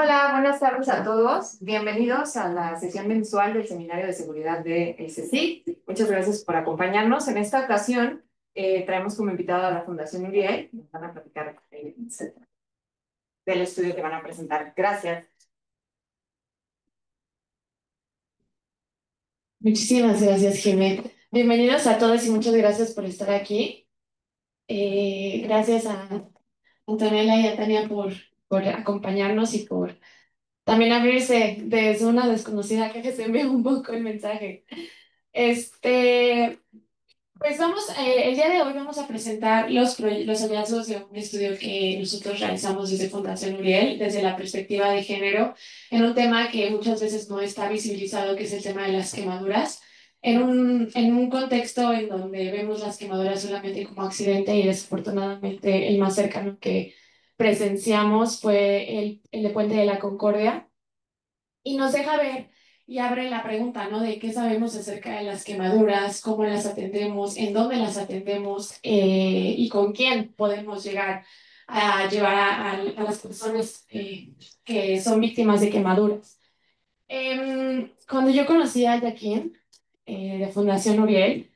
Hola, buenas tardes a todos. Bienvenidos a la sesión mensual del Seminario de Seguridad de CECIT. Muchas gracias por acompañarnos. En esta ocasión traemos como invitado a la Fundación Uriel. Nos van a platicar del estudio que van a presentar. Gracias. Muchísimas gracias, Jimé. Bienvenidos a todos y muchas gracias por estar aquí. Gracias a Antonella y a Tania por acompañarnos y por también abrirse desde una desconocida que se envió un poco el mensaje. Este, pues el día de hoy vamos a presentar los hallazgos de un estudio que nosotros realizamos desde Fundación Uriel, desde la perspectiva de género, en un tema que muchas veces no está visibilizado, que es el tema de las quemaduras, en un contexto en donde vemos las quemaduras solamente como accidente y desafortunadamente el más cercano que presenciamos fue el de Puente de la Concordia y nos deja ver y abre la pregunta, ¿no? De qué sabemos acerca de las quemaduras, cómo las atendemos, en dónde las atendemos y con quién podemos llegar a llevar a las personas que son víctimas de quemaduras. Cuando yo conocí a Joaquín de Fundación Uriel,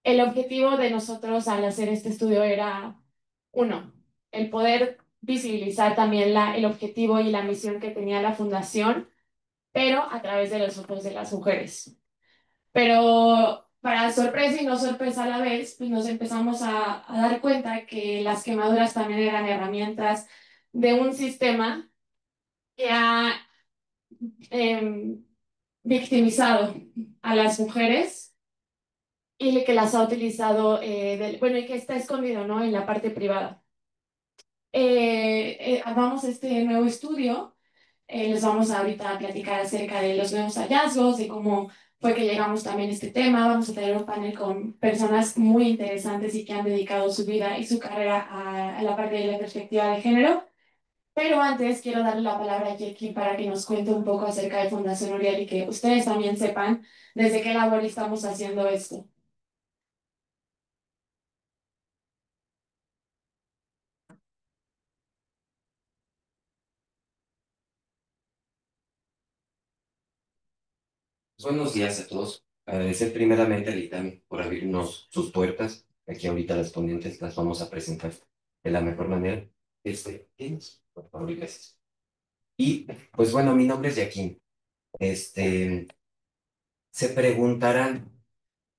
el objetivo de nosotros al hacer este estudio era, uno, el poder visibilizar también el objetivo y la misión que tenía la fundación pero a través de los ojos de las mujeres. Pero para sorpresa y no sorpresa a la vez, pues nos empezamos a dar cuenta que las quemaduras también eran herramientas de un sistema que ha em, victimizado a las mujeres y que las ha utilizado, bueno, y que está escondido, ¿no? En la parte privada. Armamos este nuevo estudio. Les vamos ahorita a platicar acerca de los nuevos hallazgos, de cómo fue que llegamos también a este tema. Vamos a tener un panel con personas muy interesantes y que han dedicado su vida y su carrera a la parte de la perspectiva de género. Pero antes quiero darle la palabra a Jackie para que nos cuente un poco acerca de Fundación Uriel y que ustedes también sepan desde qué labor estamos haciendo esto. Buenos días a todos. Agradecer primeramente al ITAM por abrirnos sus puertas. Aquí ahorita las ponentes las vamos a presentar de la mejor manera. ¿Tienes? Por favor, gracias. Y pues bueno, mi nombre es Joaquín. Este, Se preguntarán,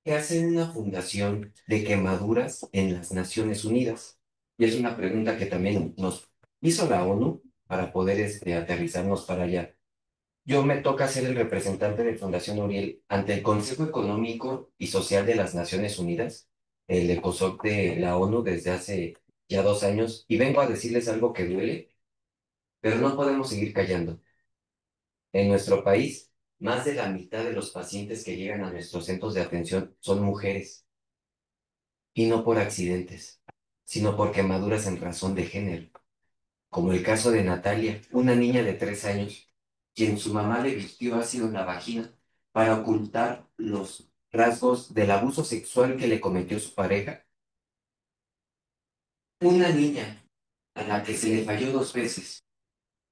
¿qué hace una fundación de quemaduras en las Naciones Unidas? Y es una pregunta que también nos hizo la ONU para poder aterrizarnos para allá. Yo me toca ser el representante de Fundación Uriel ante el Consejo Económico y Social de las Naciones Unidas, el ECOSOC de la ONU desde hace ya 2 años, y vengo a decirles algo que duele, pero no podemos seguir callando. En nuestro país, más de la mitad de los pacientes que llegan a nuestros centros de atención son mujeres, y no por accidentes, sino por quemaduras en razón de género, como el caso de Natalia, una niña de 3 años, quien su mamá le vistió ácido en la vagina para ocultar los rasgos del abuso sexual que le cometió su pareja. Una niña a la que se le falló 2 veces.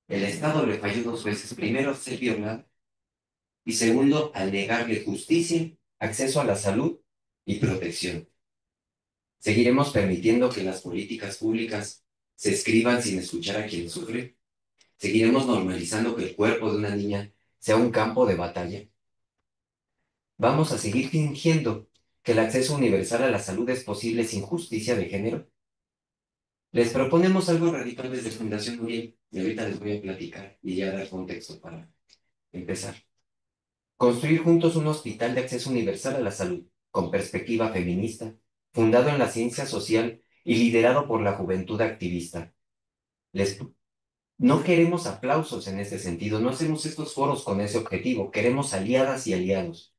El Estado le falló 2 veces. Primero, al ser violada y segundo, al negarle justicia, acceso a la salud y protección. ¿Seguiremos permitiendo que las políticas públicas se escriban sin escuchar a quien sufre? ¿Seguiremos normalizando que el cuerpo de una niña sea un campo de batalla? ¿Vamos a seguir fingiendo que el acceso universal a la salud es posible sin justicia de género? Les proponemos algo radical desde Fundación Uriel y ahorita les voy a platicar y ya dar contexto para empezar. Construir juntos un hospital de acceso universal a la salud, con perspectiva feminista, fundado en la ciencia social y liderado por la juventud activista. Les No queremos aplausos en ese sentido, no hacemos estos foros con ese objetivo, queremos aliadas y aliados.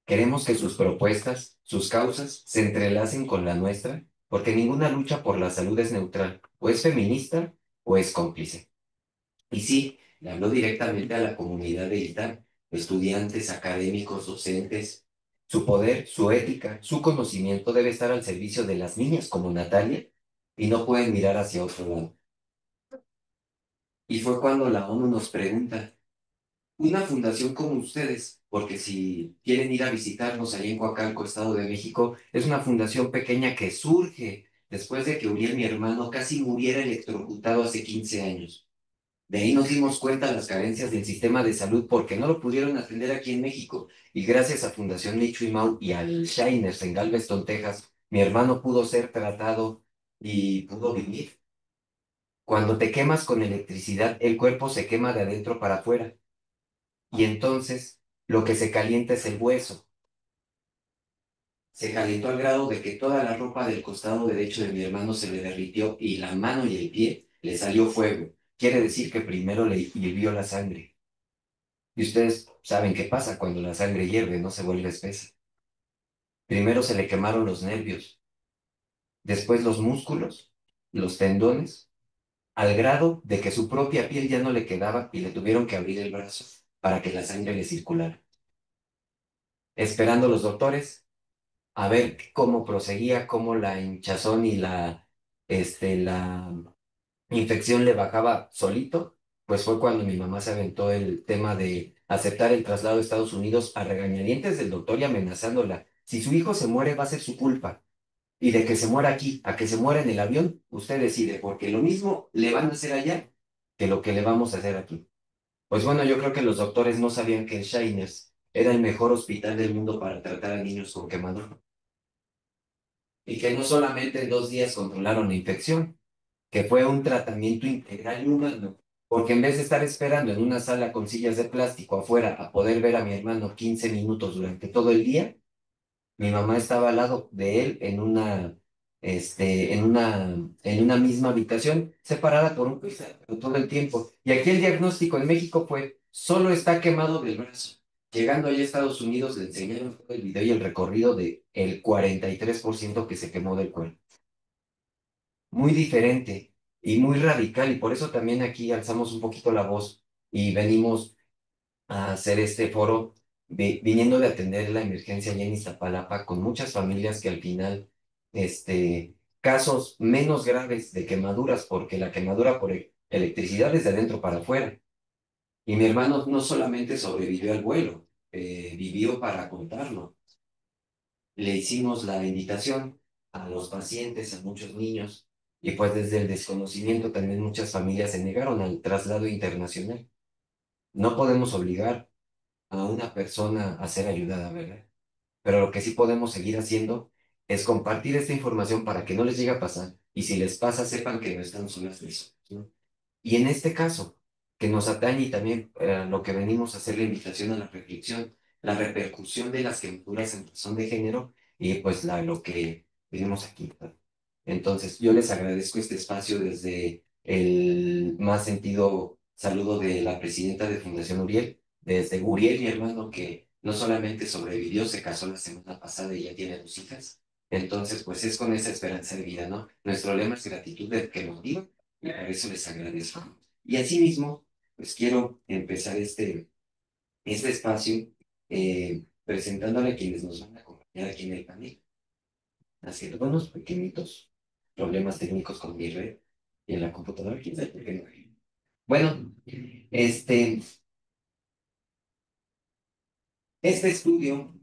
Queremos que sus propuestas, sus causas, se entrelacen con la nuestra, porque ninguna lucha por la salud es neutral, o es feminista o es cómplice. Y sí, le habló directamente a la comunidad de ITAM, estudiantes, académicos, docentes. Su poder, su ética, su conocimiento debe estar al servicio de las niñas como Natalia y no pueden mirar hacia otro lado. Y fue cuando la ONU nos pregunta, una fundación como ustedes, porque si quieren ir a visitarnos allá en Coacalco, Estado de México, es una fundación pequeña que surge después de que Uriel, mi hermano, casi muriera electrocutado hace 15 años. De ahí nos dimos cuenta de las carencias del sistema de salud porque no lo pudieron atender aquí en México. Y gracias a Fundación Michu y Mau y al Shiners en Galveston, Texas, mi hermano pudo ser tratado y pudo vivir. Cuando te quemas con electricidad, el cuerpo se quema de adentro para afuera. Y entonces lo que se calienta es el hueso. Se calentó al grado de que toda la ropa del costado derecho de mi hermano se le derritió y la mano y el pie le salió fuego. Quiere decir que primero le hirvió la sangre. Y ustedes saben qué pasa cuando la sangre hierve, no se vuelve espesa. Primero se le quemaron los nervios, después los músculos, los tendones, al grado de que su propia piel ya no le quedaba y le tuvieron que abrir el brazo para que la sangre le circulara. Esperando los doctores a ver cómo proseguía, cómo la hinchazón y la infección le bajaba solito, pues fue cuando mi mamá se aventó el tema de aceptar el traslado a Estados Unidos a regañadientes del doctor y amenazándola. Si su hijo se muere, va a ser su culpa. Y de que se muera aquí a que se muera en el avión, usted decide, porque lo mismo le van a hacer allá que lo que le vamos a hacer aquí. Pues bueno, yo creo que los doctores no sabían que el Shiners era el mejor hospital del mundo para tratar a niños con quemadura. Y que no solamente en 2 días controlaron la infección, que fue un tratamiento integral y humano, porque en vez de estar esperando en una sala con sillas de plástico afuera a poder ver a mi hermano 15 minutos durante todo el día, mi mamá estaba al lado de él en una misma habitación, separada por un cristal todo el tiempo. Y aquí el diagnóstico en México fue, solo está quemado del brazo. Llegando allá a Estados Unidos, le enseñaron todo el video y el recorrido de el 43% que se quemó del cuerpo. Muy diferente y muy radical, y por eso también aquí alzamos un poquito la voz y venimos a hacer este foro viniendo de atender la emergencia allá en Iztapalapa con muchas familias que al final, casos menos graves de quemaduras, porque la quemadura por electricidad es de adentro para afuera. Y mi hermano no solamente sobrevivió al vuelo, vivió para contarlo. Le hicimos la invitación a los pacientes, a muchos niños, y pues desde el desconocimiento también muchas familias se negaron al traslado internacional. No podemos obligar a una persona a ser ayudada, ¿verdad? Pero lo que sí podemos seguir haciendo es compartir esta información para que no les llegue a pasar y si les pasa sepan que no están solas ni solos, ¿no? Y en este caso, que nos atañe y también lo que venimos a hacer la invitación a la reflexión, la repercusión de las quemaduras en razón de género y pues lo que venimos aquí, ¿no? Entonces, yo les agradezco este espacio desde el más sentido saludo de la presidenta de Fundación Uriel, desde Uriel, mi hermano, que no solamente sobrevivió, se casó la semana pasada y ya tiene 2 hijas. Entonces, pues es con esa esperanza de vida, ¿no? Nuestro lema es gratitud de que nos viva y por eso les agradezco. Y asimismo, pues quiero empezar este espacio presentándole a quienes nos van a acompañar aquí en el panel. Haciendo unos pequeñitos problemas técnicos con mi red y en la computadora, quién sabe por qué no. Bueno, este estudio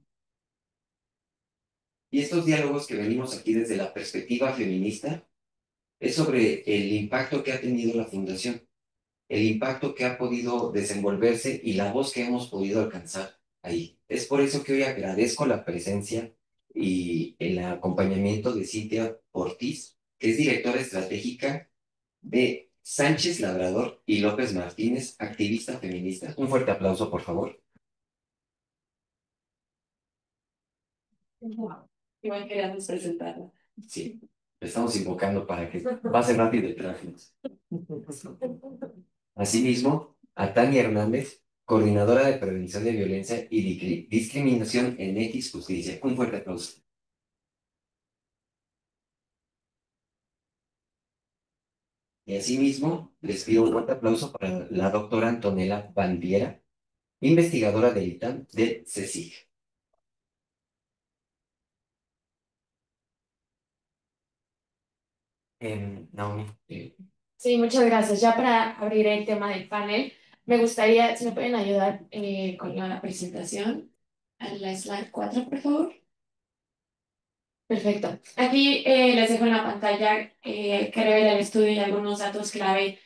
y estos diálogos que venimos aquí desde la perspectiva feminista es sobre el impacto que ha tenido la fundación, el impacto que ha podido desenvolverse y la voz que hemos podido alcanzar ahí. Es por eso que hoy agradezco la presencia y el acompañamiento de Cintia Ortiz, que es directora estratégica de Sánchez Labrador y López Martínez, activista feminista. Un fuerte aplauso, por favor. Igual queríamos presentarla. Sí, le estamos invocando para que pase rápido el tráfico. Asimismo, a Tania Hernández, coordinadora de prevención de violencia y discriminación en X Justicia. Un fuerte aplauso. Y asimismo, les pido un fuerte aplauso para la doctora Antonella Bandiera, investigadora del ITAM del CSIC. Naomi, Sí, muchas gracias. Ya para abrir el tema del panel, me gustaría, si me pueden ayudar con la presentación, a la slide 4, por favor. Perfecto. Aquí les dejo en la pantalla que revela el estudio y algunos datos clave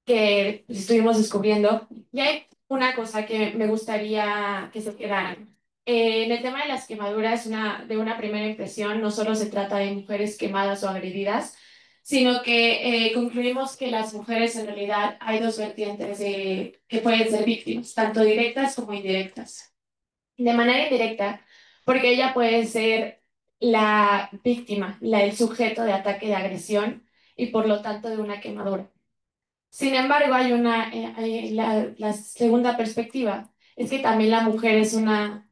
que estuvimos descubriendo. Y hay una cosa que me gustaría que se quedaran. En el tema de las quemaduras, de una primera impresión, no solo se trata de mujeres quemadas o agredidas, sino que concluimos que las mujeres en realidad hay dos vertientes que pueden ser víctimas, tanto directas como indirectas. De manera indirecta, porque ella puede ser la víctima, el sujeto de ataque de agresión y por lo tanto de una quemadura. Sin embargo, la segunda perspectiva es que también la mujer es una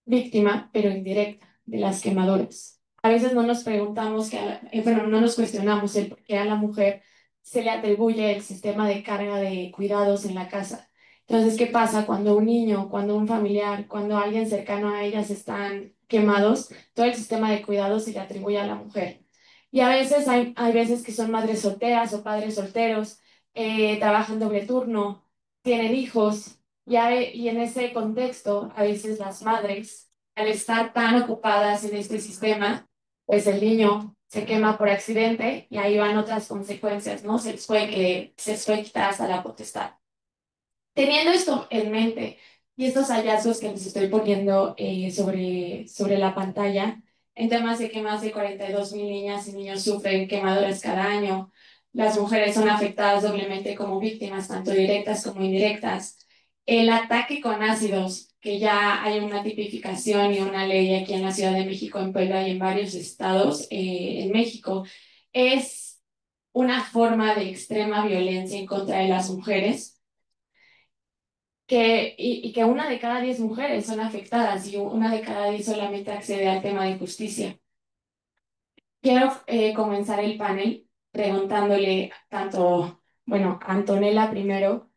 víctima, pero indirecta, de las quemaduras. A veces no nos preguntamos, bueno, no nos cuestionamos el por qué a la mujer se le atribuye el sistema de carga de cuidados en la casa. Entonces, ¿qué pasa cuando un niño, cuando un familiar, cuando alguien cercano a ellas están quemados? Todo el sistema de cuidados se le atribuye a la mujer. Y a veces hay veces que son madres solteras o padres solteros, trabajan doble turno, tienen hijos y en ese contexto, a veces las madres, al estar tan ocupadas en este sistema, pues el niño se quema por accidente y ahí van otras consecuencias, ¿no? Se les puede quitar hasta la potestad. Teniendo esto en mente y estos hallazgos que les estoy poniendo sobre la pantalla, en temas de que más de 42.000 niñas y niños sufren quemaduras cada año, las mujeres son afectadas doblemente como víctimas, tanto directas como indirectas. El ataque con ácidos, que ya hay una tipificación y una ley aquí en la Ciudad de México, en Puebla y en varios estados en México, es una forma de extrema violencia en contra de las mujeres y que una de cada 10 mujeres son afectadas y una de cada 10 solamente accede al tema de justicia. Quiero comenzar el panel preguntándole tanto, bueno, a Antonella primero.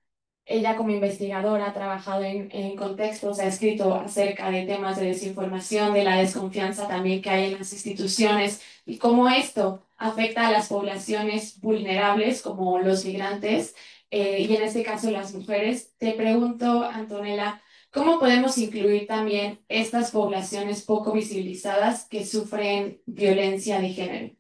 Ella como investigadora ha trabajado en contextos, ha escrito acerca de temas de desinformación, de la desconfianza también que hay en las instituciones y cómo esto afecta a las poblaciones vulnerables como los migrantes y en este caso las mujeres. Te pregunto, Antonella, ¿cómo podemos incluir también estas poblaciones poco visibilizadas que sufren violencia de género?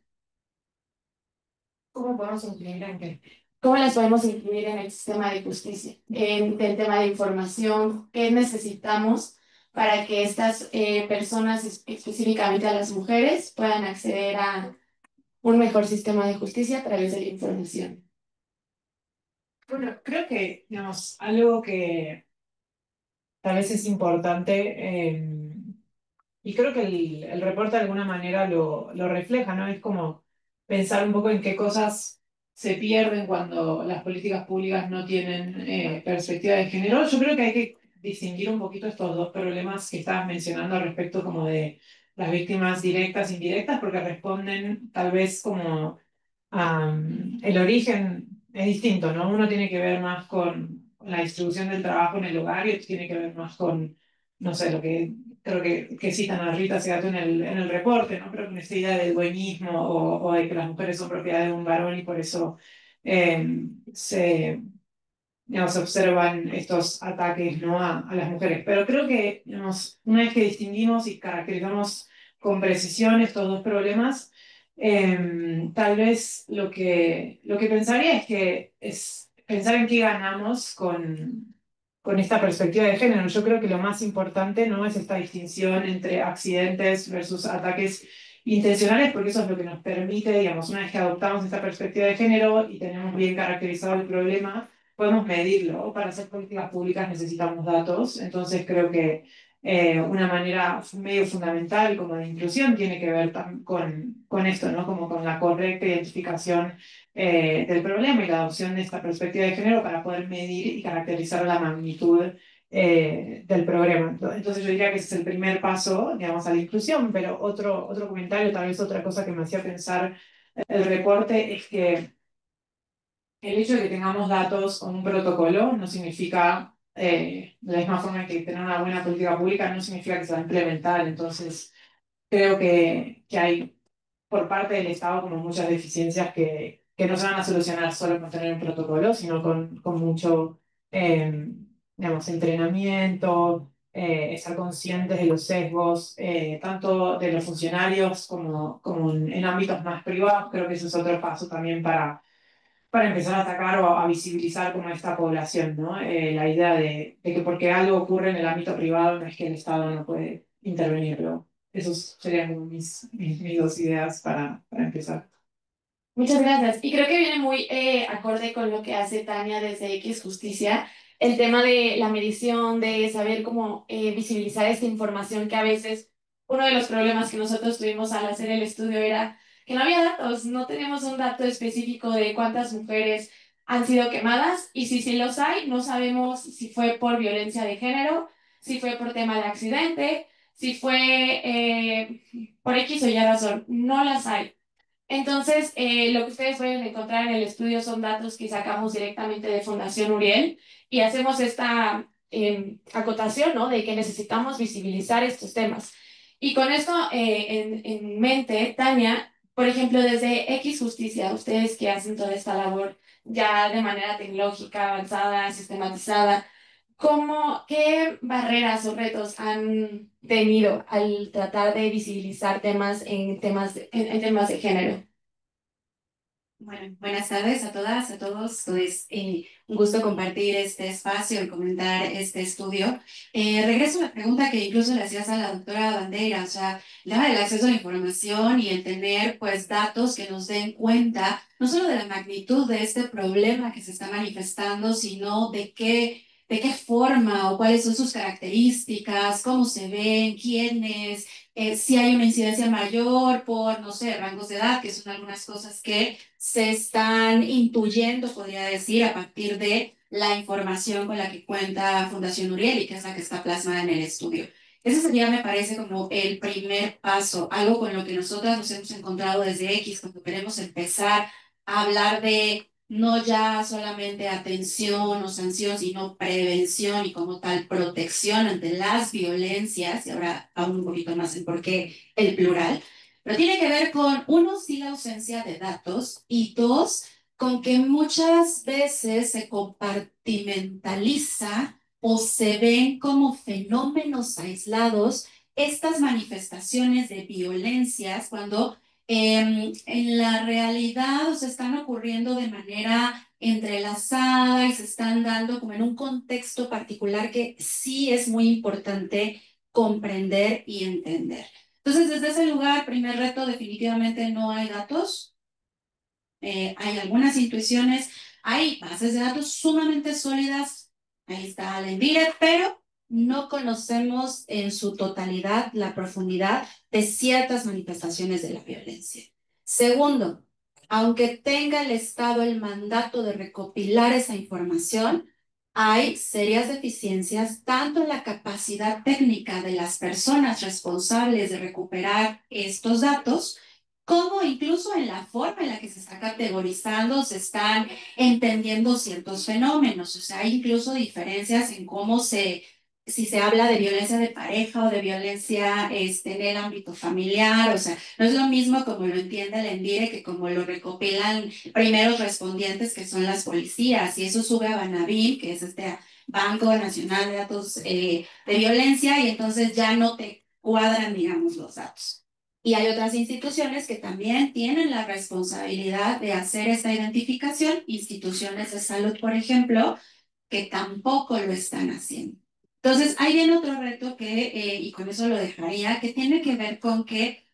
¿Cómo podemos incluir en qué? ¿Cómo las podemos incluir en el sistema de justicia? En el tema de información, ¿qué necesitamos para que estas personas, específicamente a las mujeres, puedan acceder a un mejor sistema de justicia a través de la información? Bueno, creo que, digamos, algo que tal vez es importante, y creo que el reporte de alguna manera lo refleja, ¿no? Es como pensar un poco en qué cosas se pierden cuando las políticas públicas no tienen perspectiva de género. Yo creo que hay que distinguir un poquito estos dos problemas que estabas mencionando al respecto como de las víctimas directas e indirectas, porque responden tal vez como el origen es distinto, ¿no? Uno tiene que ver más con la distribución del trabajo en el hogar y otro tiene que ver más con, no sé, lo que creo que citan a Rita Segato en el reporte, ¿no? Pero con esta idea del dueñismo o de que las mujeres son propiedad de un varón y por eso se, digamos, se observan estos ataques, ¿no? A las mujeres. Pero creo que, digamos, una vez que distinguimos y caracterizamos con precisión estos dos problemas, tal vez lo que pensaría es que es pensar en qué ganamos con esta perspectiva de género. Yo creo que lo más importante no es esta distinción entre accidentes versus ataques intencionales, porque eso es lo que nos permite, digamos, una vez que adoptamos esta perspectiva de género y tenemos bien caracterizado el problema, podemos medirlo. Para hacer políticas públicas necesitamos datos, entonces creo que una manera medio fundamental como de inclusión tiene que ver con esto, ¿no? Como con la correcta identificación del problema y la adopción de esta perspectiva de género para poder medir y caracterizar la magnitud del problema. Entonces yo diría que ese es el primer paso, digamos, a la inclusión, pero otro comentario, tal vez otra cosa que me hacía pensar el reporte es que el hecho de que tengamos datos o un protocolo no significa, de la misma forma que tener una buena política pública, no significa que se va a implementar. Entonces, creo que hay por parte del Estado como muchas deficiencias que no se van a solucionar solo con tener un protocolo, sino con mucho, digamos, entrenamiento, estar conscientes de los sesgos, tanto de los funcionarios como en ámbitos más privados. Creo que eso es otro paso también para empezar a atacar o a visibilizar como esta población, ¿no? La idea de que porque algo ocurre en el ámbito privado no es que el Estado no puede intervenir, pero esos serían como mis dos ideas para empezar. Muchas gracias. Y creo que viene muy acorde con lo que hace Tania desde X Justicia, el tema de la medición, de saber cómo visibilizar esta información que a veces uno de los problemas que nosotros tuvimos al hacer el estudio era que no había datos, no tenemos un dato específico de cuántas mujeres han sido quemadas y si sí los hay, no sabemos si fue por violencia de género, si fue por tema de accidente, si fue por X o Y razón, no las hay. Entonces, lo que ustedes pueden encontrar en el estudio son datos que sacamos directamente de Fundación Uriel y hacemos esta acotación, ¿no? De que necesitamos visibilizar estos temas. Y con esto en mente, Tania, por ejemplo, desde X Justicia, ustedes que hacen toda esta labor ya de manera tecnológica, avanzada, sistematizada, ¿qué barreras o retos han tenido al tratar de visibilizar temas en temas de género? Bueno, buenas tardes a todas, a todos. Es un gusto compartir este espacio y comentar este estudio. Regreso a la pregunta que incluso le hacías a la doctora Bandera, o sea, el tema del acceso a la información y el tener pues datos que nos den cuenta no solo de la magnitud de este problema que se está manifestando, sino de qué forma o cuáles son sus características, cómo se ven, quiénes, si hay una incidencia mayor por, no sé, rangos de edad, que son algunas cosas que se están intuyendo, podría decir, a partir de la información con la que cuenta Fundación Uriel y que es la que está plasmada en el estudio. Ese sería, me parece, como el primer paso, algo con lo que nosotras nos hemos encontrado desde X, cuando queremos empezar a hablar de no ya solamente atención o sanción, sino prevención y como tal protección ante las violencias, y ahora aún un poquito más en por qué el plural, pero tiene que ver con, uno, sí la ausencia de datos y dos, con que muchas veces se compartimentaliza o se ven como fenómenos aislados estas manifestaciones de violencias cuando en la realidad se están ocurriendo de manera entrelazada y se están dando como en un contexto particular que sí es muy importante comprender y entender. Entonces, desde ese lugar, primer reto, definitivamente no hay datos. Hay algunas intuiciones, hay bases de datos sumamente sólidas, ahí está la ENVIRE, pero no conocemos en su totalidad la profundidad de ciertas manifestaciones de la violencia. Segundo, aunque tenga el Estado el mandato de recopilar esa información, hay serias deficiencias tanto en la capacidad técnica de las personas responsables de recuperar estos datos, como incluso en la forma en la que se está categorizando, se están entendiendo ciertos fenómenos. O sea, hay incluso diferencias en si se habla de violencia de pareja o de violencia en el ámbito familiar. O sea, no es lo mismo como lo entiende el ENVIRE que como lo recopilan primeros respondientes, que son las policías. Y eso sube a Banabin, que es este Banco Nacional de Datos de Violencia, y entonces ya no te cuadran, digamos, los datos. Y hay otras instituciones que también tienen la responsabilidad de hacer esta identificación, instituciones de salud, por ejemplo, que tampoco lo están haciendo. Entonces, ahí viene otro reto y con eso lo dejaría, que tiene que ver con que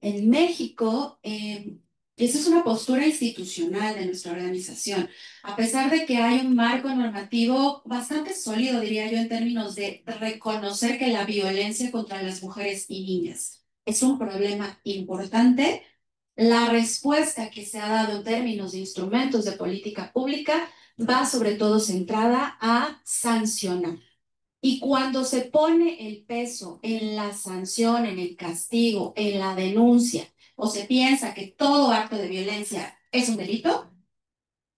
en México, esa es una postura institucional de nuestra organización, a pesar de que hay un marco normativo bastante sólido, diría yo, en términos de reconocer que la violencia contra las mujeres y niñas es un problema importante. La respuesta que se ha dado en términos de instrumentos de política pública va sobre todo centrada a sancionar. Y cuando se pone el peso en la sanción, en el castigo, en la denuncia, o se piensa que todo acto de violencia es un delito,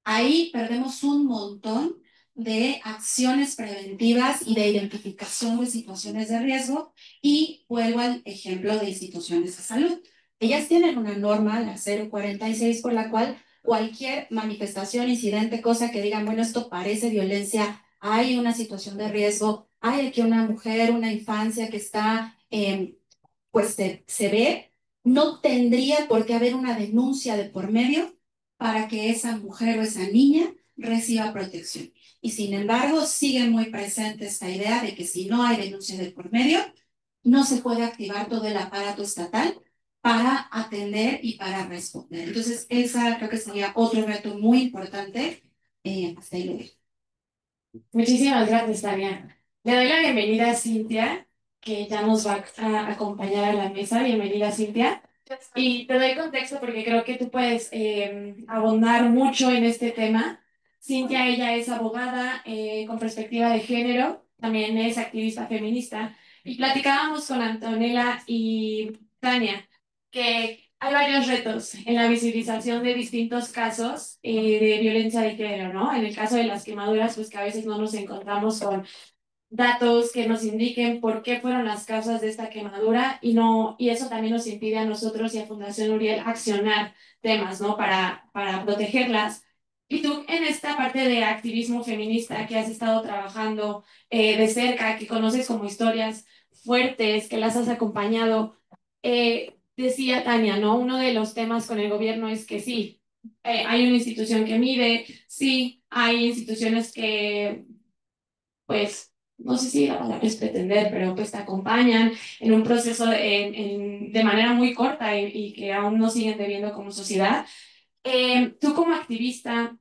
ahí perdemos un montón de acciones preventivas y de identificación de situaciones de riesgo. Y vuelvo al ejemplo de instituciones de salud. Ellas tienen una norma, la 046, por la cual cualquier manifestación, incidente, cosa que digan, bueno, esto parece violencia, hay una situación de riesgo, hay aquí una mujer, una infancia que está, pues se ve, no tendría por qué haber una denuncia de por medio para que esa mujer o esa niña reciba protección. Y sin embargo, sigue muy presente esta idea de que si no hay denuncia de por medio, no se puede activar todo el aparato estatal para atender y para responder. Entonces, esa creo que sería otro reto muy importante. Hasta ahí lo dejo. Muchísimas gracias, Tania. Le doy la bienvenida a Cintia, que ya nos va a acompañar a la mesa. Bienvenida, Cintia. Y te doy contexto porque creo que tú puedes abundar mucho en este tema. Cintia, ella es abogada con perspectiva de género, también es activista feminista. Y platicábamos con Antonella y Tania que hay varios retos en la visibilización de distintos casos de violencia de género, ¿no? En el caso de las quemaduras, pues que a veces no nos encontramos con datos que nos indiquen por qué fueron las causas de esta quemadura y no, y eso también nos impide a nosotros y a Fundación Uriel accionar temas, ¿no? Para protegerlas. Y tú en esta parte de activismo feminista que has estado trabajando de cerca, que conoces como historias fuertes, que las has acompañado, decía Tania, ¿no? Uno de los temas con el gobierno es que sí, hay una institución que mide, sí, hay instituciones que, pues, no sé si la palabra es pretender, pero pues te acompañan en un proceso de manera muy corta y que aún nos siguen debiendo como sociedad. Tú como activista,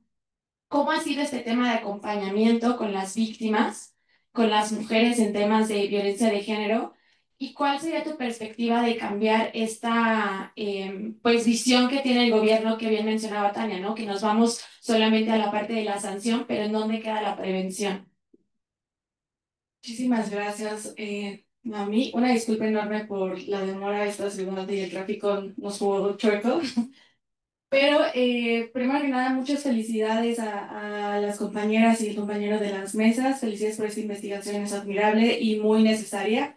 ¿cómo ha sido este tema de acompañamiento con las víctimas, con las mujeres en temas de violencia de género? ¿Y cuál sería tu perspectiva de cambiar esta pues visión que tiene el gobierno que bien mencionaba Tania, ¿no? Que nos vamos solamente a la parte de la sanción, pero ¿en dónde queda la prevención? Muchísimas gracias, Naomi. Una disculpa enorme por la demora esta ciudad y el tráfico nos jugó chueco. Pero primero que nada, muchas felicidades a las compañeras y el compañero de las mesas. Felicidades por esta investigación, es admirable y muy necesaria.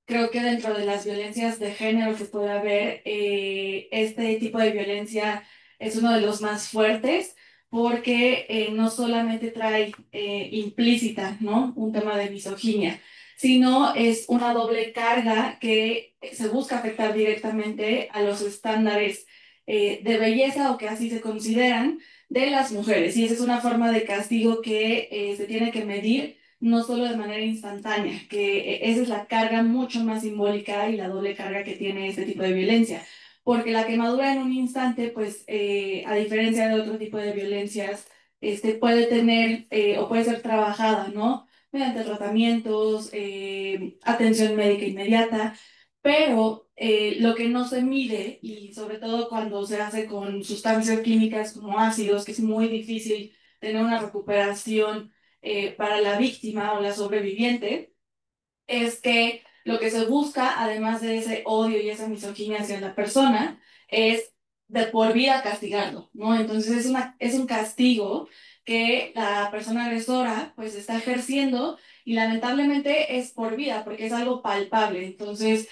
Creo que dentro de las violencias de género que puede haber, este tipo de violencia es uno de los más fuertes porque no solamente trae implícita, ¿no? Un tema de misoginia, sino es una doble carga que se busca afectar directamente a los estándares de belleza o que así se consideran de las mujeres. Y esa es una forma de castigo que se tiene que medir no solo de manera instantánea, que esa es la carga mucho más simbólica y la doble carga que tiene este tipo de violencia. Porque la quemadura en un instante, pues a diferencia de otro tipo de violencias, puede tener o puede ser trabajada, ¿no? Mediante tratamientos, atención médica inmediata, pero lo que no se mide, y sobre todo cuando se hace con sustancias químicas como ácidos, que es muy difícil tener una recuperación para la víctima o la sobreviviente, es que lo que se busca, además de ese odio y esa misoginia hacia la persona, es de por vida castigarlo, ¿no? Entonces es un castigo que la persona agresora pues está ejerciendo y lamentablemente es por vida porque es algo palpable. Entonces,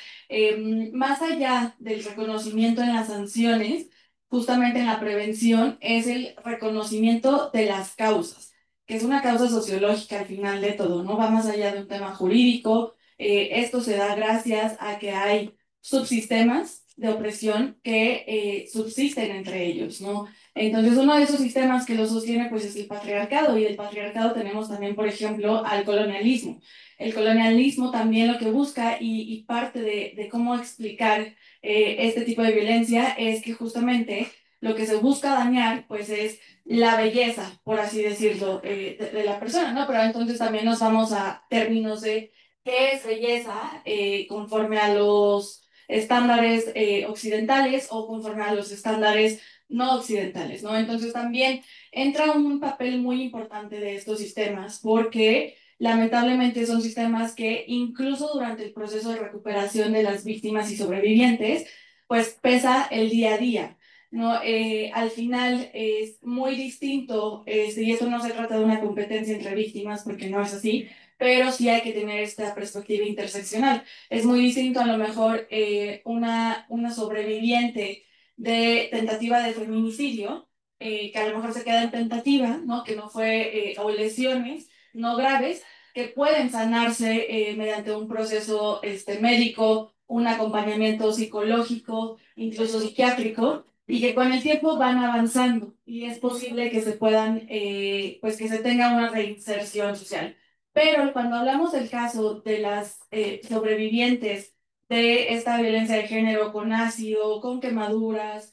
más allá del reconocimiento en las sanciones, justamente en la prevención es el reconocimiento de las causas, que es una causa sociológica al final de todo, ¿no? Va más allá de un tema jurídico. Esto se da gracias a que hay subsistemas de opresión que subsisten entre ellos, ¿no? Entonces, uno de esos sistemas que lo sostiene, pues, es el patriarcado, y del patriarcado tenemos también, por ejemplo, al colonialismo. El colonialismo también lo que busca, y parte de cómo explicar este tipo de violencia, es que justamente lo que se busca dañar, pues, es la belleza, por así decirlo, de la persona, ¿no? Pero entonces también nos vamos a términos de qué es belleza conforme a los estándares occidentales o conforme a los estándares no occidentales, ¿no? Entonces también entra un papel muy importante de estos sistemas porque lamentablemente son sistemas que incluso durante el proceso de recuperación de las víctimas y sobrevivientes, pues pesa el día a día. ¿No? Al final es muy distinto, y esto no se trata de una competencia entre víctimas porque no es así, pero sí hay que tener esta perspectiva interseccional. Es muy distinto a lo mejor una sobreviviente de tentativa de feminicidio que a lo mejor se queda en tentativa, ¿no? Que no fue, o lesiones no graves, que pueden sanarse mediante un proceso médico, un acompañamiento psicológico, incluso psiquiátrico, y que con el tiempo van avanzando y es posible que se puedan, pues que se tenga una reinserción social. Pero cuando hablamos del caso de las sobrevivientes de esta violencia de género con ácido, con quemaduras,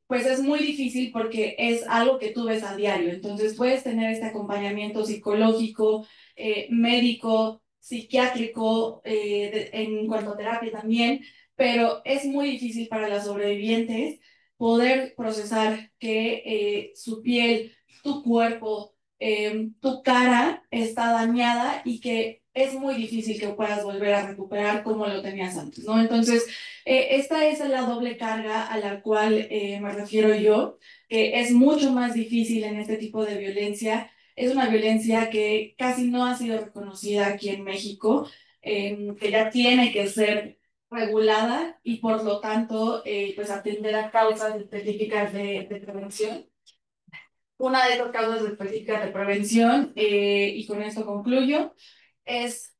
pues es muy difícil porque es algo que tú ves a diario. Entonces puedes tener este acompañamiento psicológico, médico, psiquiátrico, en cuanto a terapia también, pero es muy difícil para las sobrevivientes poder procesar que su piel, tu cuerpo, tu cara está dañada y que es muy difícil que puedas volver a recuperar como lo tenías antes, ¿no? Entonces, esta es la doble carga a la cual me refiero yo, que es mucho más difícil en este tipo de violencia. Es una violencia que casi no ha sido reconocida aquí en México, que ya tiene que ser regulada y por lo tanto, pues atender a causas específicas de prevención. Una de esas causas específicas de prevención, y con esto concluyo, es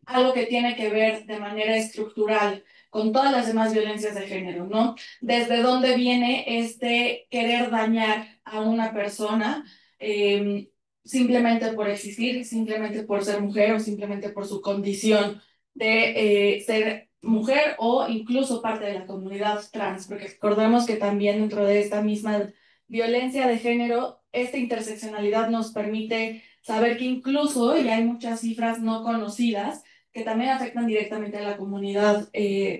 algo que tiene que ver de manera estructural con todas las demás violencias de género, ¿no? Desde dónde viene este querer dañar a una persona simplemente por existir, simplemente por ser mujer o simplemente por su condición de ser mujer o incluso parte de la comunidad trans, porque recordemos que también dentro de esta misma violencia de género, esta interseccionalidad nos permite saber que incluso, y hay muchas cifras no conocidas, que también afectan directamente a la comunidad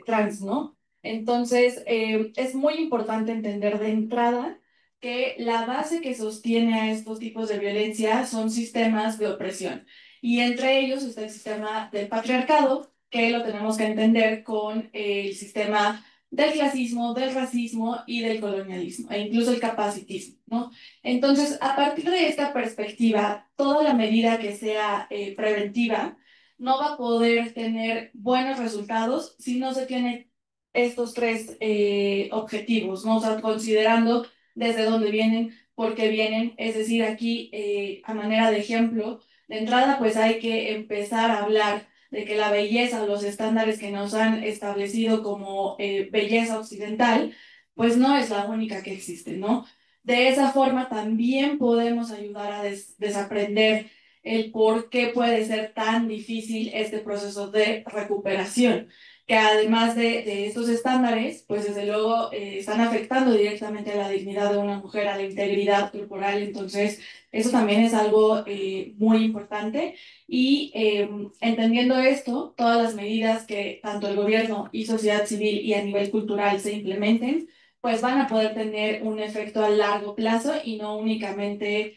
trans, ¿no? Entonces, es muy importante entender de entrada que la base que sostiene a estos tipos de violencia son sistemas de opresión. Y entre ellos está el sistema del patriarcado, que lo tenemos que entender con el sistema del clasismo, del racismo y del colonialismo, e incluso el capacitismo, ¿no? Entonces, a partir de esta perspectiva, toda la medida que sea preventiva no va a poder tener buenos resultados si no se tiene estos tres objetivos, ¿no? O sea, considerando desde dónde vienen, por qué vienen, es decir, aquí, a manera de ejemplo, de entrada, pues hay que empezar a hablar de que la belleza, los estándares que nos han establecido como belleza occidental, pues no es la única que existe, ¿no? De esa forma también podemos ayudar a desaprender el por qué puede ser tan difícil este proceso de recuperación, que además de estos estándares, pues desde luego están afectando directamente a la dignidad de una mujer, a la integridad corporal, entonces eso también es algo muy importante y entendiendo esto, todas las medidas que tanto el gobierno y sociedad civil y a nivel cultural se implementen, pues van a poder tener un efecto a largo plazo y no únicamente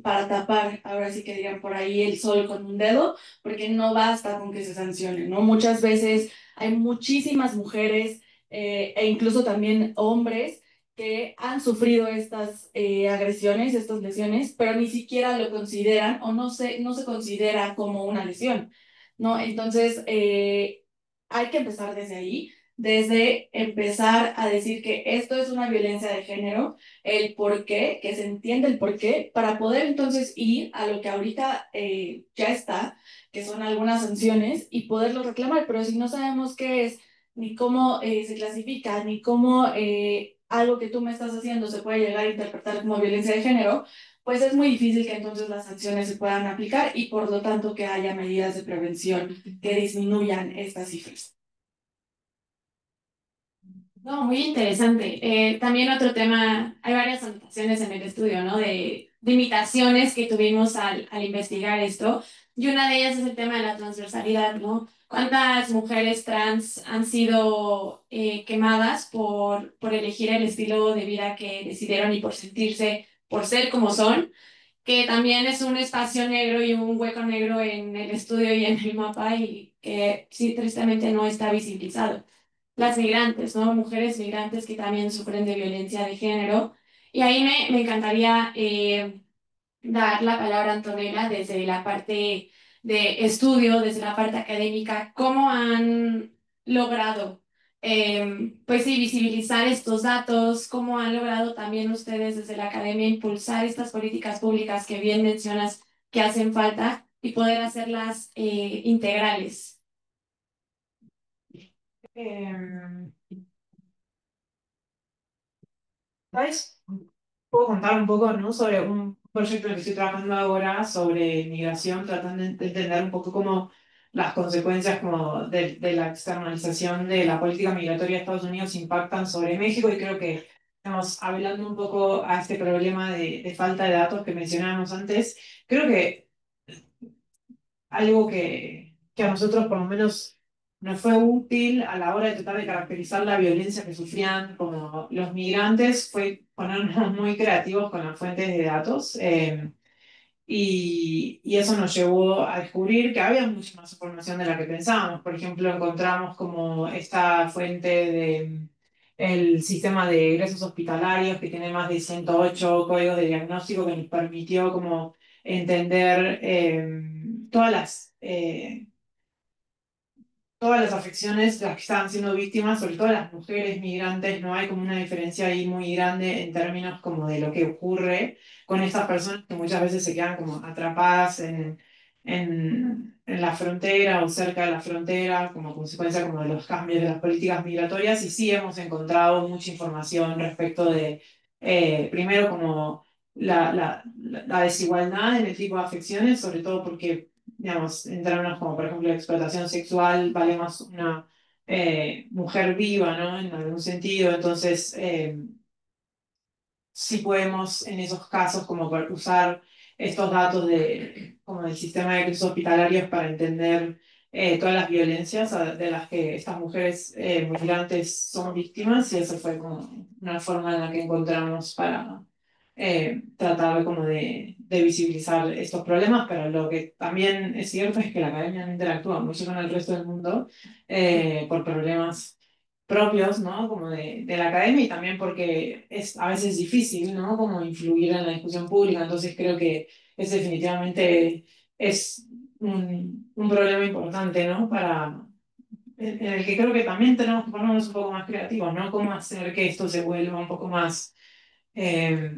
para tapar, ahora sí que digan por ahí, el sol con un dedo, porque no basta con que se sancione, ¿no? Muchas veces hay muchísimas mujeres e incluso también hombres que han sufrido estas agresiones, estas lesiones, pero ni siquiera lo consideran o no se considera como una lesión, ¿no? Entonces, hay que empezar desde ahí, desde empezar a decir que esto es una violencia de género, el por qué, que se entiende el por qué, para poder entonces ir a lo que ahorita ya está, que son algunas sanciones, y poderlo reclamar, pero si no sabemos qué es, ni cómo se clasifica, ni cómo algo que tú me estás haciendo se puede llegar a interpretar como violencia de género, pues es muy difícil que entonces las sanciones se puedan aplicar y por lo tanto que haya medidas de prevención que disminuyan estas cifras. No, muy interesante. También otro tema, hay varias anotaciones en el estudio, ¿no? De limitaciones que tuvimos al investigar esto, y una de ellas es el tema de la transversalidad, ¿no? ¿Cuántas mujeres trans han sido quemadas por elegir el estilo de vida que decidieron y por sentirse, por ser como son? Que también es un espacio negro y un hueco negro en el estudio y en el mapa y que sí, tristemente no está visibilizado. Las migrantes, ¿no? Mujeres migrantes que también sufren de violencia de género. Y ahí me encantaría dar la palabra a Antonella desde la parte de estudio, desde la parte académica, cómo han logrado pues sí, visibilizar estos datos, cómo han logrado también ustedes desde la academia impulsar estas políticas públicas que bien mencionas que hacen falta y poder hacerlas integrales. Em, ¿Sabes? Puedo contar un poco, ¿no? Sobre un proyecto en el que estoy trabajando ahora sobre migración, tratando de entender un poco cómo las consecuencias como de la externalización de la política migratoria de Estados Unidos impactan sobre México y creo que estamos hablando un poco a este problema de falta de datos que mencionábamos antes. Creo que algo que a nosotros por lo menos nos fue útil a la hora de tratar de caracterizar la violencia que sufrían como los migrantes fue ponernos muy creativos con las fuentes de datos. Y eso nos llevó a descubrir que había mucha más información de la que pensábamos. Por ejemplo, encontramos como esta fuente de el sistema de ingresos hospitalarios que tiene más de 108 códigos de diagnóstico que nos permitió como entender todas las afecciones de las que estaban siendo víctimas, sobre todo las mujeres migrantes, no hay como una diferencia ahí muy grande en términos como de lo que ocurre con estas personas que muchas veces se quedan como atrapadas en la frontera o cerca de la frontera como consecuencia como de los cambios de las políticas migratorias y sí hemos encontrado mucha información respecto de, primero como la desigualdad en el tipo de afecciones, sobre todo porque digamos, en términos como por ejemplo la explotación sexual, vale más una mujer viva, ¿no? En algún sentido, entonces sí podemos en esos casos como usar estos datos como del sistema de crisis hospitalarios para entender todas las violencias de las que estas mujeres migrantes son víctimas y eso fue como una forma en la que encontramos para tratar como de visibilizar estos problemas, pero lo que también es cierto es que la academia no interactúa mucho con el resto del mundo por problemas propios, ¿no? Como de la academia y también porque es a veces difícil, ¿no? Como influir en la discusión pública, entonces creo que es definitivamente es un problema importante, ¿no? En el que creo que también tenemos que ponernos un poco más creativos, ¿no? Cómo hacer que esto se vuelva un poco más, eh,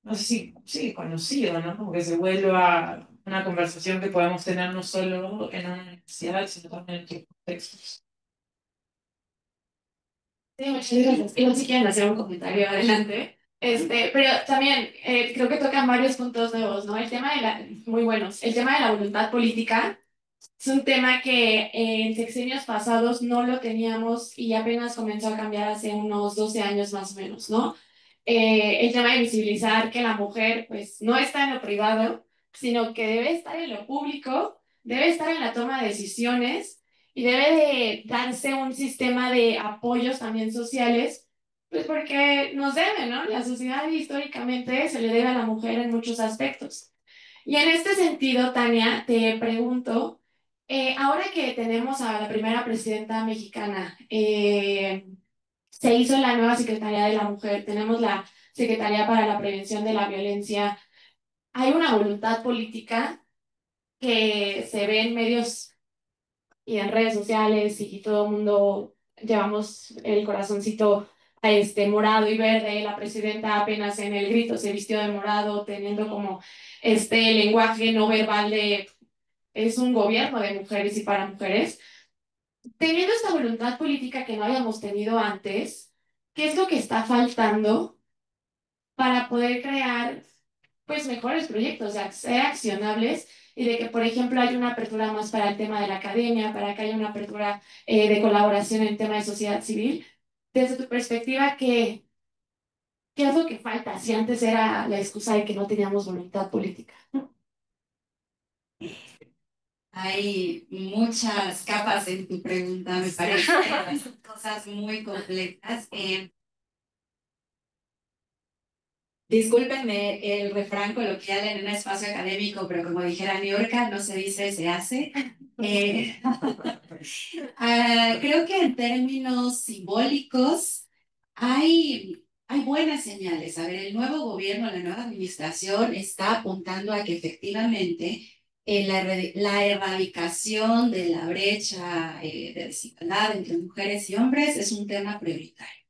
no sé si, sí, conocido, ¿no? Como que se vuelva una conversación que podemos tener no solo en una universidad, sino también en otros contextos. Sí, muchas gracias. Igual si quieren hacer un comentario adelante. Pero también creo que tocan varios puntos nuevos, ¿no? El tema de muy buenos. El tema de la voluntad política es un tema que en sexenios pasados no lo teníamos y apenas comenzó a cambiar hace unos 12 años más o menos, ¿no? El tema de visibilizar que la mujer pues no está en lo privado, sino que debe estar en lo público, debe estar en la toma de decisiones y debe de darse un sistema de apoyos también sociales, pues porque nos debe, ¿no? La sociedad históricamente se le debe a la mujer en muchos aspectos. Y en este sentido, Tania, te pregunto, ahora que tenemos a la primera presidenta mexicana, se hizo la nueva Secretaría de la Mujer, tenemos la Secretaría para la Prevención de la Violencia, hay una voluntad política que se ve en medios y en redes sociales y todo el mundo llevamos el corazoncito a morado y verde, la presidenta apenas en el grito se vistió de morado, teniendo como este lenguaje no verbal de es un gobierno de mujeres y para mujeres. Teniendo esta voluntad política que no habíamos tenido antes, ¿qué es lo que está faltando para poder crear pues mejores proyectos, o sea, ser accionables y de que, por ejemplo, haya una apertura más para el tema de la academia, para que haya una apertura de colaboración en tema de sociedad civil? Desde tu perspectiva, ¿qué es lo que falta si antes era la excusa de que no teníamos voluntad política? Hay muchas capas en tu pregunta, me parece. Son cosas muy complejas. Discúlpenme el refrán coloquial en un espacio académico, pero como dijera Niurka, no se dice, se hace. Creo que en términos simbólicos hay buenas señales. A ver, el nuevo gobierno, la nueva administración está apuntando a que efectivamente la erradicación de la brecha de desigualdad entre mujeres y hombres es un tema prioritario.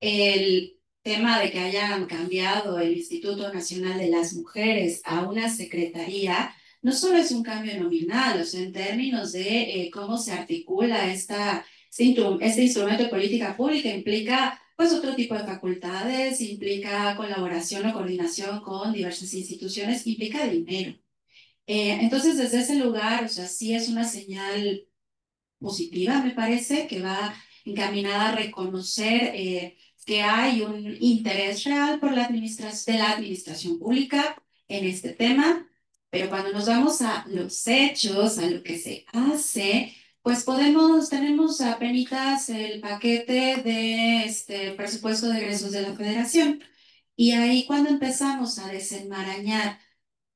El tema de que hayan cambiado el Instituto Nacional de las Mujeres a una secretaría no solo es un cambio nominal, o sea, en términos de cómo se articula este instrumento de política pública, implica pues otro tipo de facultades, implica colaboración o coordinación con diversas instituciones, implica dinero. Entonces, desde ese lugar, o sea, sí es una señal positiva, me parece, que va encaminada a reconocer que hay un interés real por de la administración pública en este tema, pero cuando nos vamos a los hechos, a lo que se hace, pues tenemos apenas el paquete de este presupuesto de egresos de la Federación. Y ahí cuando empezamos a desenmarañar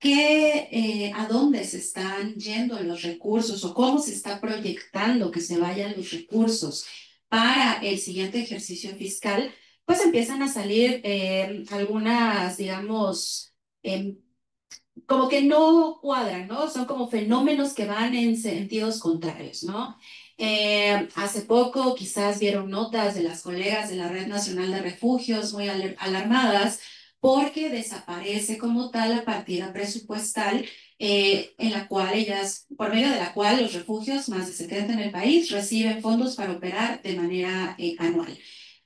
a dónde se están yendo los recursos o cómo se está proyectando que se vayan los recursos para el siguiente ejercicio fiscal, pues empiezan a salir algunas, digamos, como que no cuadran, ¿no? Son como fenómenos que van en sentidos contrarios, ¿no? Hace poco quizás vieron notas de las colegas de la Red Nacional de Refugios muy alarmadas porque desaparece como tal la partida presupuestal en la cual por medio de la cual los refugios, más de 70 en el país, reciben fondos para operar de manera anual.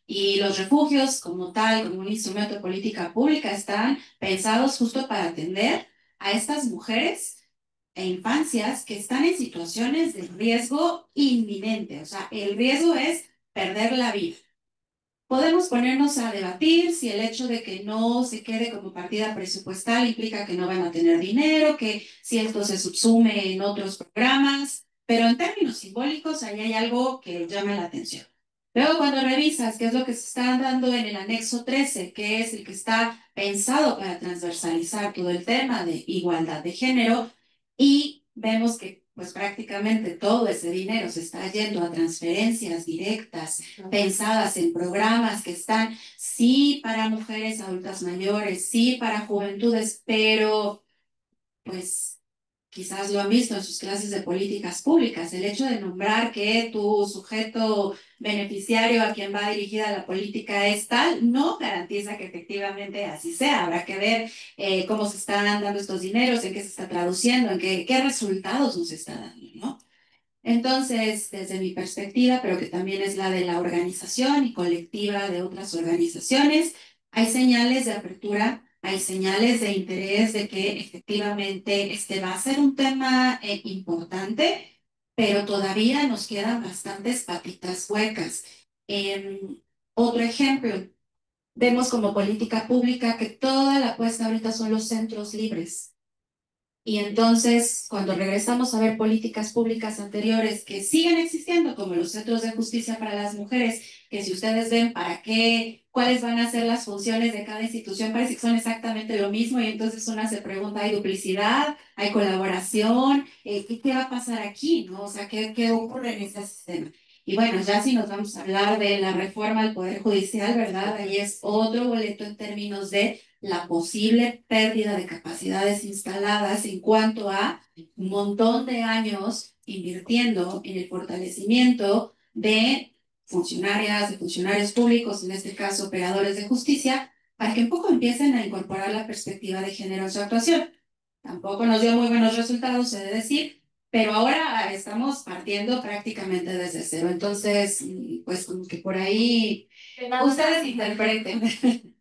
Y los refugios como tal, como un instrumento de política pública, están pensados justo para atender a estas mujeres e infancias que están en situaciones de riesgo inminente. O sea, el riesgo es perder la vida. Podemos ponernos a debatir si el hecho de que no se quede como partida presupuestal implica que no van a tener dinero, que si esto se subsume en otros programas, pero en términos simbólicos ahí hay algo que llama la atención. Luego, cuando revisas qué es lo que se está dando en el anexo 13, que es el que está pensado para transversalizar todo el tema de igualdad de género, y vemos que pues prácticamente todo ese dinero se está yendo a transferencias directas pensadas en programas que están sí para mujeres adultas mayores, sí para juventudes, pero pues quizás lo han visto en sus clases de políticas públicas, el hecho de nombrar que tu sujeto beneficiario a quien va dirigida la política es tal, no garantiza que efectivamente así sea. Habrá que ver cómo se están dando estos dineros, en qué se está traduciendo, en qué resultados nos está dando, ¿no? Entonces, desde mi perspectiva, pero que también es la de la organización y colectiva de otras organizaciones, hay señales de apertura, hay señales de interés de que efectivamente este va a ser un tema importante, pero todavía nos quedan bastantes patitas huecas. Otro ejemplo, vemos como política pública que toda la apuesta ahorita son los centros libres. Y entonces, cuando regresamos a ver políticas públicas anteriores que siguen existiendo, como los centros de justicia para las mujeres, que si ustedes ven para qué, cuáles van a ser las funciones de cada institución, parece que son exactamente lo mismo y entonces una se pregunta, ¿hay duplicidad? ¿Hay colaboración? ¿Qué va a pasar aquí? ¿No? O sea, ¿qué ocurre en este sistema? Y bueno, ya si nos vamos a hablar de la reforma al Poder Judicial, ¿verdad? Ahí es otro boleto en términos de la posible pérdida de capacidades instaladas en cuanto a un montón de años invirtiendo en el fortalecimiento de funcionarias, de funcionarios públicos, en este caso operadores de justicia, para que un poco empiecen a incorporar la perspectiva de género en su actuación. Tampoco nos dio muy buenos resultados, se debe decir, pero ahora estamos partiendo prácticamente desde cero. Entonces, pues como que por ahí ustedes interpreten.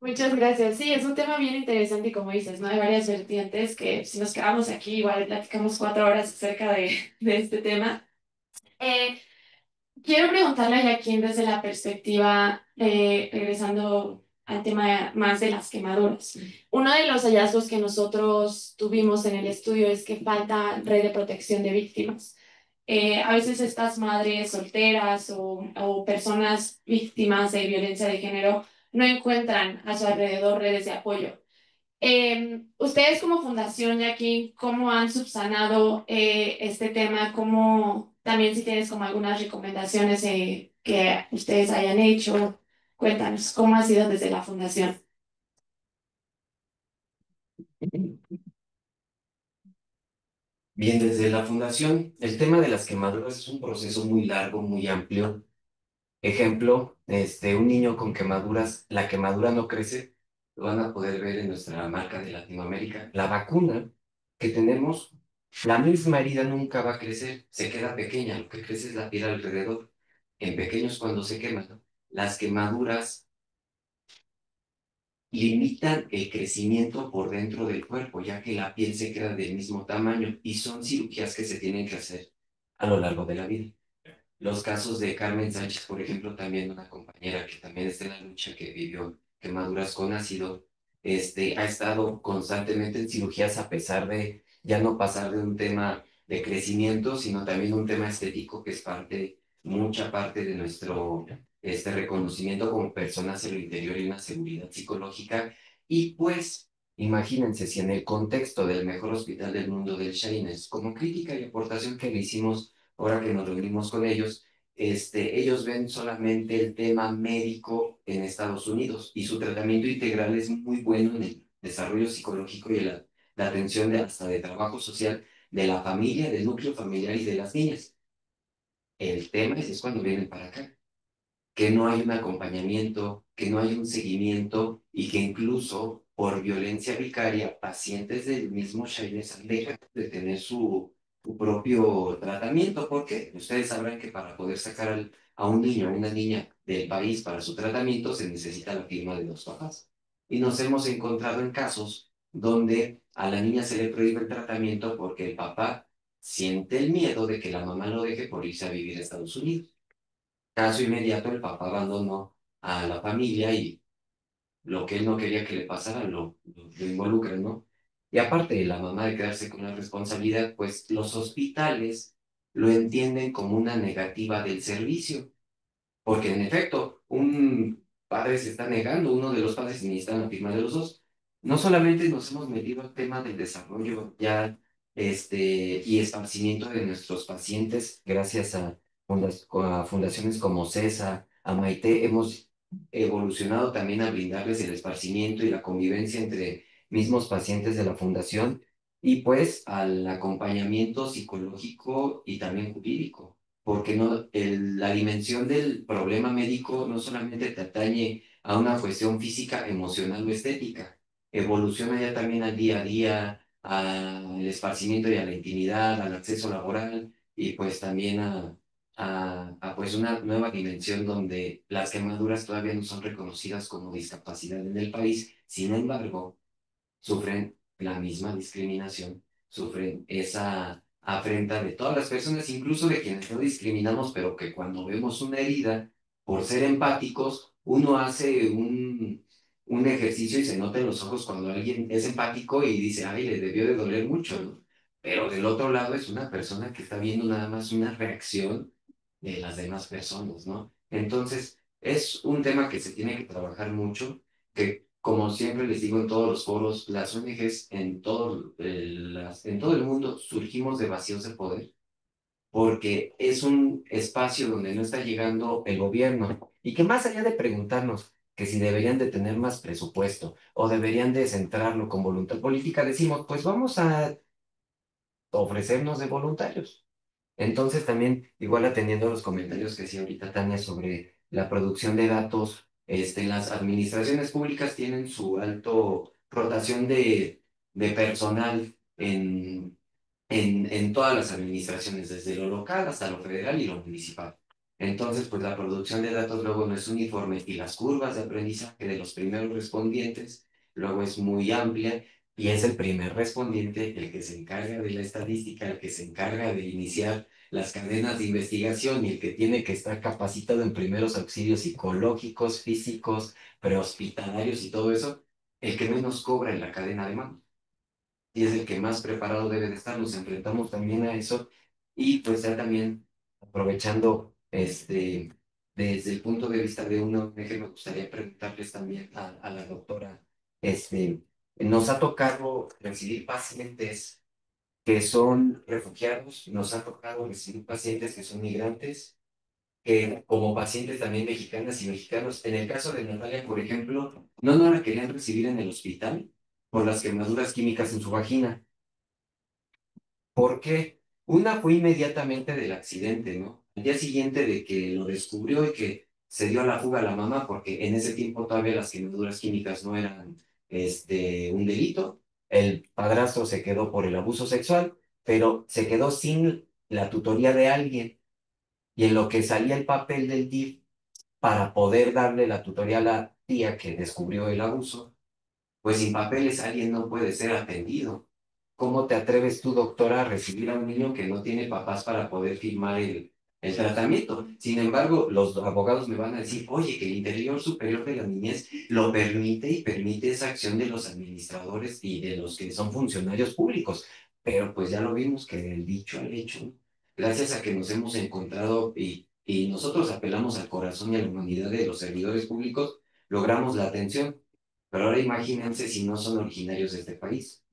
Muchas gracias. Sí, es un tema bien interesante y como dices, ¿no? Hay varias vertientes que si nos quedamos aquí igual platicamos 4 horas acerca de este tema. Eh, Quiero preguntarle a Joaquín desde la perspectiva, regresando al tema más de las quemaduras. Uno de los hallazgos que nosotros tuvimos en el estudio es que falta red de protección de víctimas. A veces estas madres solteras o personas víctimas de violencia de género no encuentran a su alrededor redes de apoyo. Ustedes como fundación, Jackie, ¿cómo han subsanado este tema? ¿Cómo también si tienes como algunas recomendaciones que ustedes hayan hecho? Cuéntanos, ¿cómo ha sido desde la fundación? Bien, desde la fundación, el tema de las quemaduras es un proceso muy largo, muy amplio. Ejemplo, un niño con quemaduras, la quemadura no crece, lo van a poder ver en nuestra marca de Latinoamérica. La vacuna que tenemos, la misma herida nunca va a crecer, se queda pequeña, lo que crece es la piel alrededor. En pequeños cuando se queman, las quemaduras limitan el crecimiento por dentro del cuerpo, ya que la piel se queda del mismo tamaño y son cirugías que se tienen que hacer a lo largo de la vida. Los casos de Carmen Sánchez, por ejemplo, también una compañera que también está en la lucha, que vivió quemaduras con ácido, ha estado constantemente en cirugías a pesar de ya no pasar de un tema de crecimiento, sino también un tema estético que es mucha parte de nuestro reconocimiento como personas en lo interior y una seguridad psicológica. Y pues, imagínense si en el contexto del mejor hospital del mundo del Shriners, como crítica y aportación que le hicimos ahora que nos reunimos con ellos, ellos ven solamente el tema médico en Estados Unidos y su tratamiento integral es muy bueno en el desarrollo psicológico y en la atención hasta de trabajo social de la familia, del núcleo familiar y de las niñas. El tema es cuando vienen para acá que no hay un acompañamiento, que no hay un seguimiento y que incluso por violencia vicaria, pacientes del mismo Shailes han dejado de tener su propio tratamiento, porque ustedes sabrán que para poder sacar a un niño o una niña del país para su tratamiento se necesita la firma de los papás. Y nos hemos encontrado en casos donde a la niña se le prohíbe el tratamiento porque el papá siente el miedo de que la mamá lo deje por irse a vivir a Estados Unidos. Caso inmediato, el papá abandonó a la familia y lo que él no quería que le pasara lo involucra, ¿no? Y aparte de la mamá de quedarse con la responsabilidad, pues los hospitales lo entienden como una negativa del servicio. Porque en efecto, un padre se está negando, uno de los padres necesita la firma de los dos. No solamente nos hemos metido al tema del desarrollo ya y esparcimiento de nuestros pacientes, gracias a fundaciones como CESA, a Maite, hemos evolucionado también a brindarles el esparcimiento y la convivencia entre mismos pacientes de la fundación y pues al acompañamiento psicológico y también jurídico porque no, la dimensión del problema médico no solamente te atañe a una cuestión física, emocional o estética, evoluciona ya también al día a día, al esparcimiento y a la intimidad, al acceso laboral y pues también a pues una nueva dimensión donde las quemaduras todavía no son reconocidas como discapacidad en el país, sin embargo sufren la misma discriminación, sufren esa afrenta de todas las personas, incluso de quienes no discriminamos, pero que cuando vemos una herida, por ser empáticos, uno hace un ejercicio y se nota en los ojos cuando alguien es empático y dice, ay, le debió de doler mucho, ¿no? Pero del otro lado es una persona que está viendo nada más una reacción de las demás personas, ¿no? Entonces, es un tema que se tiene que trabajar mucho que como siempre les digo en todos los foros, las ONGs en todo el mundo surgimos de vacíos de poder, porque es un espacio donde no está llegando el gobierno y que más allá de preguntarnos que si deberían de tener más presupuesto o deberían de centrarlo con voluntad política, decimos, pues vamos a ofrecernos de voluntarios. Entonces también, igual atendiendo a los comentarios que hacía ahorita Tania sobre la producción de datos, las administraciones públicas tienen su alto rotación de personal en todas las administraciones, desde lo local hasta lo federal y lo municipal. Entonces, pues la producción de datos luego no es uniforme y las curvas de aprendizaje de los primeros respondientes luego es muy amplia y es el primer respondiente el que se encarga de la estadística, el que se encarga de iniciar las cadenas de investigación y el que tiene que estar capacitado en primeros auxilios psicológicos, físicos, prehospitalarios y todo eso, el que menos cobra en la cadena de mando y es el que más preparado debe de estar. Nos enfrentamos también a eso y pues ya también aprovechando desde el punto de vista de una ONG, me gustaría preguntarles también a la doctora, nos ha tocado recibir pacientes que son refugiados, nos ha tocado recibir pacientes que son migrantes, que como pacientes también mexicanas y mexicanos. En el caso de Natalia, por ejemplo, no la querían recibir en el hospital por las quemaduras químicas en su vagina. ¿Por qué? Una fue inmediatamente del accidente, ¿no? Al día siguiente de que lo descubrió y que se dio a la fuga a la mamá, porque en ese tiempo todavía las quemaduras químicas no eran un delito. El padrastro se quedó por el abuso sexual, pero se quedó sin la tutoría de alguien. Y en lo que salía el papel del DIF para poder darle la tutoría a la tía que descubrió el abuso, pues sin papeles alguien no puede ser atendido. ¿Cómo te atreves tú, doctora, a recibir a un niño que no tiene papás para poder firmar el tratamiento? Sin embargo, los abogados me van a decir, oye, que el interior superior de la niñez lo permite y permite esa acción de los administradores y de los que son funcionarios públicos. Pero pues ya lo vimos que del dicho al hecho, ¿no? Gracias a que nos hemos encontrado y nosotros apelamos al corazón y a la humanidad de los servidores públicos, logramos la atención. Pero ahora imagínense si no son originarios de este país.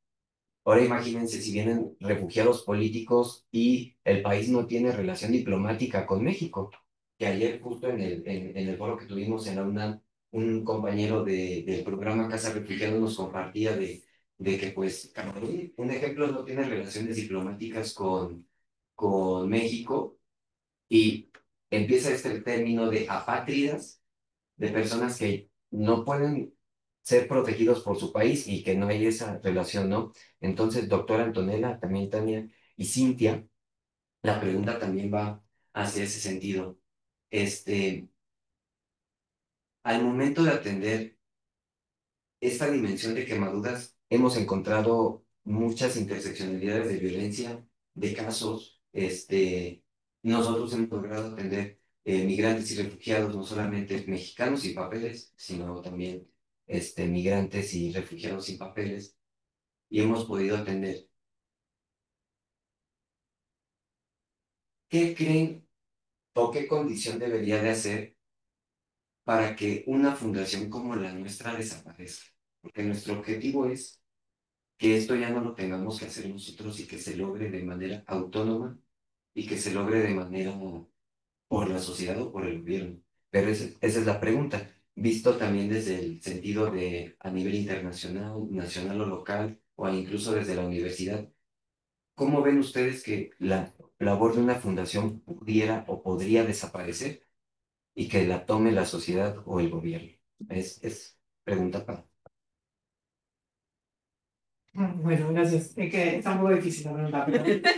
Ahora imagínense si vienen refugiados políticos y el país no tiene relación diplomática con México. Que ayer justo en el foro que tuvimos en la UNAM, un compañero del programa Casa Refugiados nos compartía de que pues Camerún, un ejemplo, no tiene relaciones diplomáticas con México y empieza este término de apátridas de personas que no pueden ser protegidos por su país y que no hay esa relación, ¿no? Entonces, doctora Antonella, también Tania y Cintia, la pregunta también va hacia ese sentido. Este, Al momento de atender esta dimensión de quemaduras, hemos encontrado muchas interseccionalidades de violencia, de casos, nosotros hemos logrado atender migrantes y refugiados, no solamente mexicanos sin papeles, sino también migrantes y refugiados sin papeles, y hemos podido atender. ¿Qué creen o qué condición debería de hacer para que una fundación como la nuestra desaparezca? Porque nuestro objetivo es que esto ya no lo tengamos que hacer nosotros y que se logre de manera autónoma y que se logre de manera por la sociedad o por el gobierno. Pero esa es la pregunta, visto también desde el sentido de a nivel internacional, nacional o local, o incluso desde la universidad. ¿Cómo ven ustedes que la labor de una fundación pudiera o podría desaparecer y que la tome la sociedad o el gobierno? Es pregunta para... Bueno, gracias. Es que está un poco difícil la pregunta,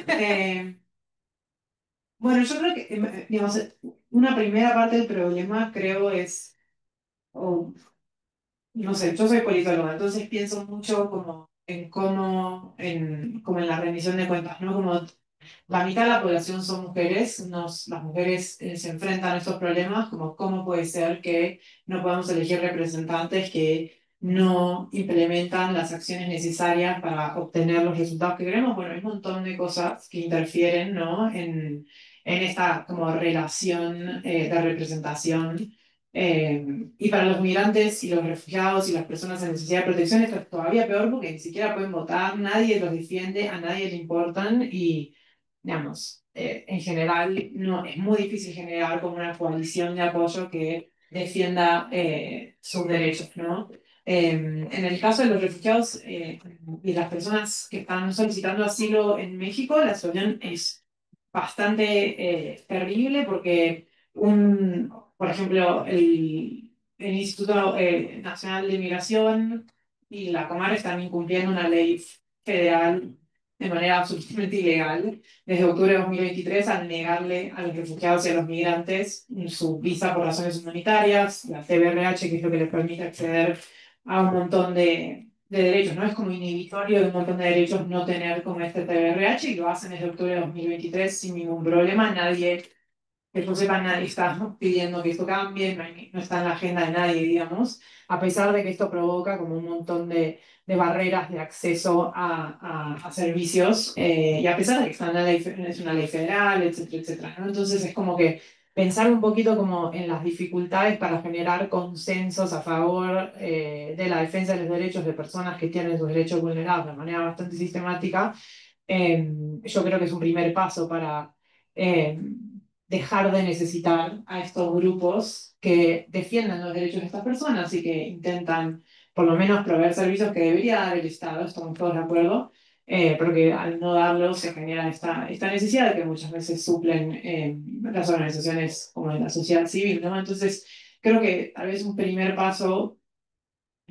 pero, bueno, yo creo que, digamos, una primera parte del problema creo es, o no sé, yo soy politóloga, entonces pienso mucho como en como en la rendición de cuentas, ¿no? Como la mitad de la población son mujeres, las mujeres se enfrentan a estos problemas, como cómo puede ser que no podamos elegir representantes que no implementan las acciones necesarias para obtener los resultados que queremos. Bueno, hay un montón de cosas que interfieren, ¿no? en esta como relación de representación. Y para los migrantes y los refugiados y las personas en necesidad de protección esto es todavía peor porque ni siquiera pueden votar, nadie los defiende, a nadie le importan y digamos, en general no, es muy difícil generar como una coalición de apoyo que defienda sus derechos, ¿no? En el caso de los refugiados y las personas que están solicitando asilo en México, la situación es bastante terrible porque por ejemplo, el Instituto Nacional de Migración y la Comar están incumpliendo una ley federal de manera absolutamente ilegal desde octubre de 2023 al negarle a los refugiados y a los migrantes su visa por razones humanitarias, la TBRH, que es lo que les permite acceder a un montón de derechos, ¿no? Es como inhibitorio de un montón de derechos no tener como este TBRH y lo hacen desde octubre de 2023 sin ningún problema. Nadie, que yo sepa, nadie está pidiendo que esto cambie, no está en la agenda de nadie, digamos, a pesar de que esto provoca como un montón de barreras de acceso a servicios y a pesar de que está en la ley, es una ley federal, etcétera, etcétera, ¿no? Entonces es como que pensar un poquito como en las dificultades para generar consensos a favor de la defensa de los derechos de personas que tienen sus derechos vulnerados de manera bastante sistemática, yo creo que es un primer paso para eh, dejar de necesitar a estos grupos que defiendan los derechos de estas personas y que intentan por lo menos proveer servicios que debería dar el Estado, estamos todos de acuerdo, porque al no darlos se genera esta necesidad que muchas veces suplen las organizaciones como de la sociedad civil, ¿no? Entonces, creo que tal vez un primer paso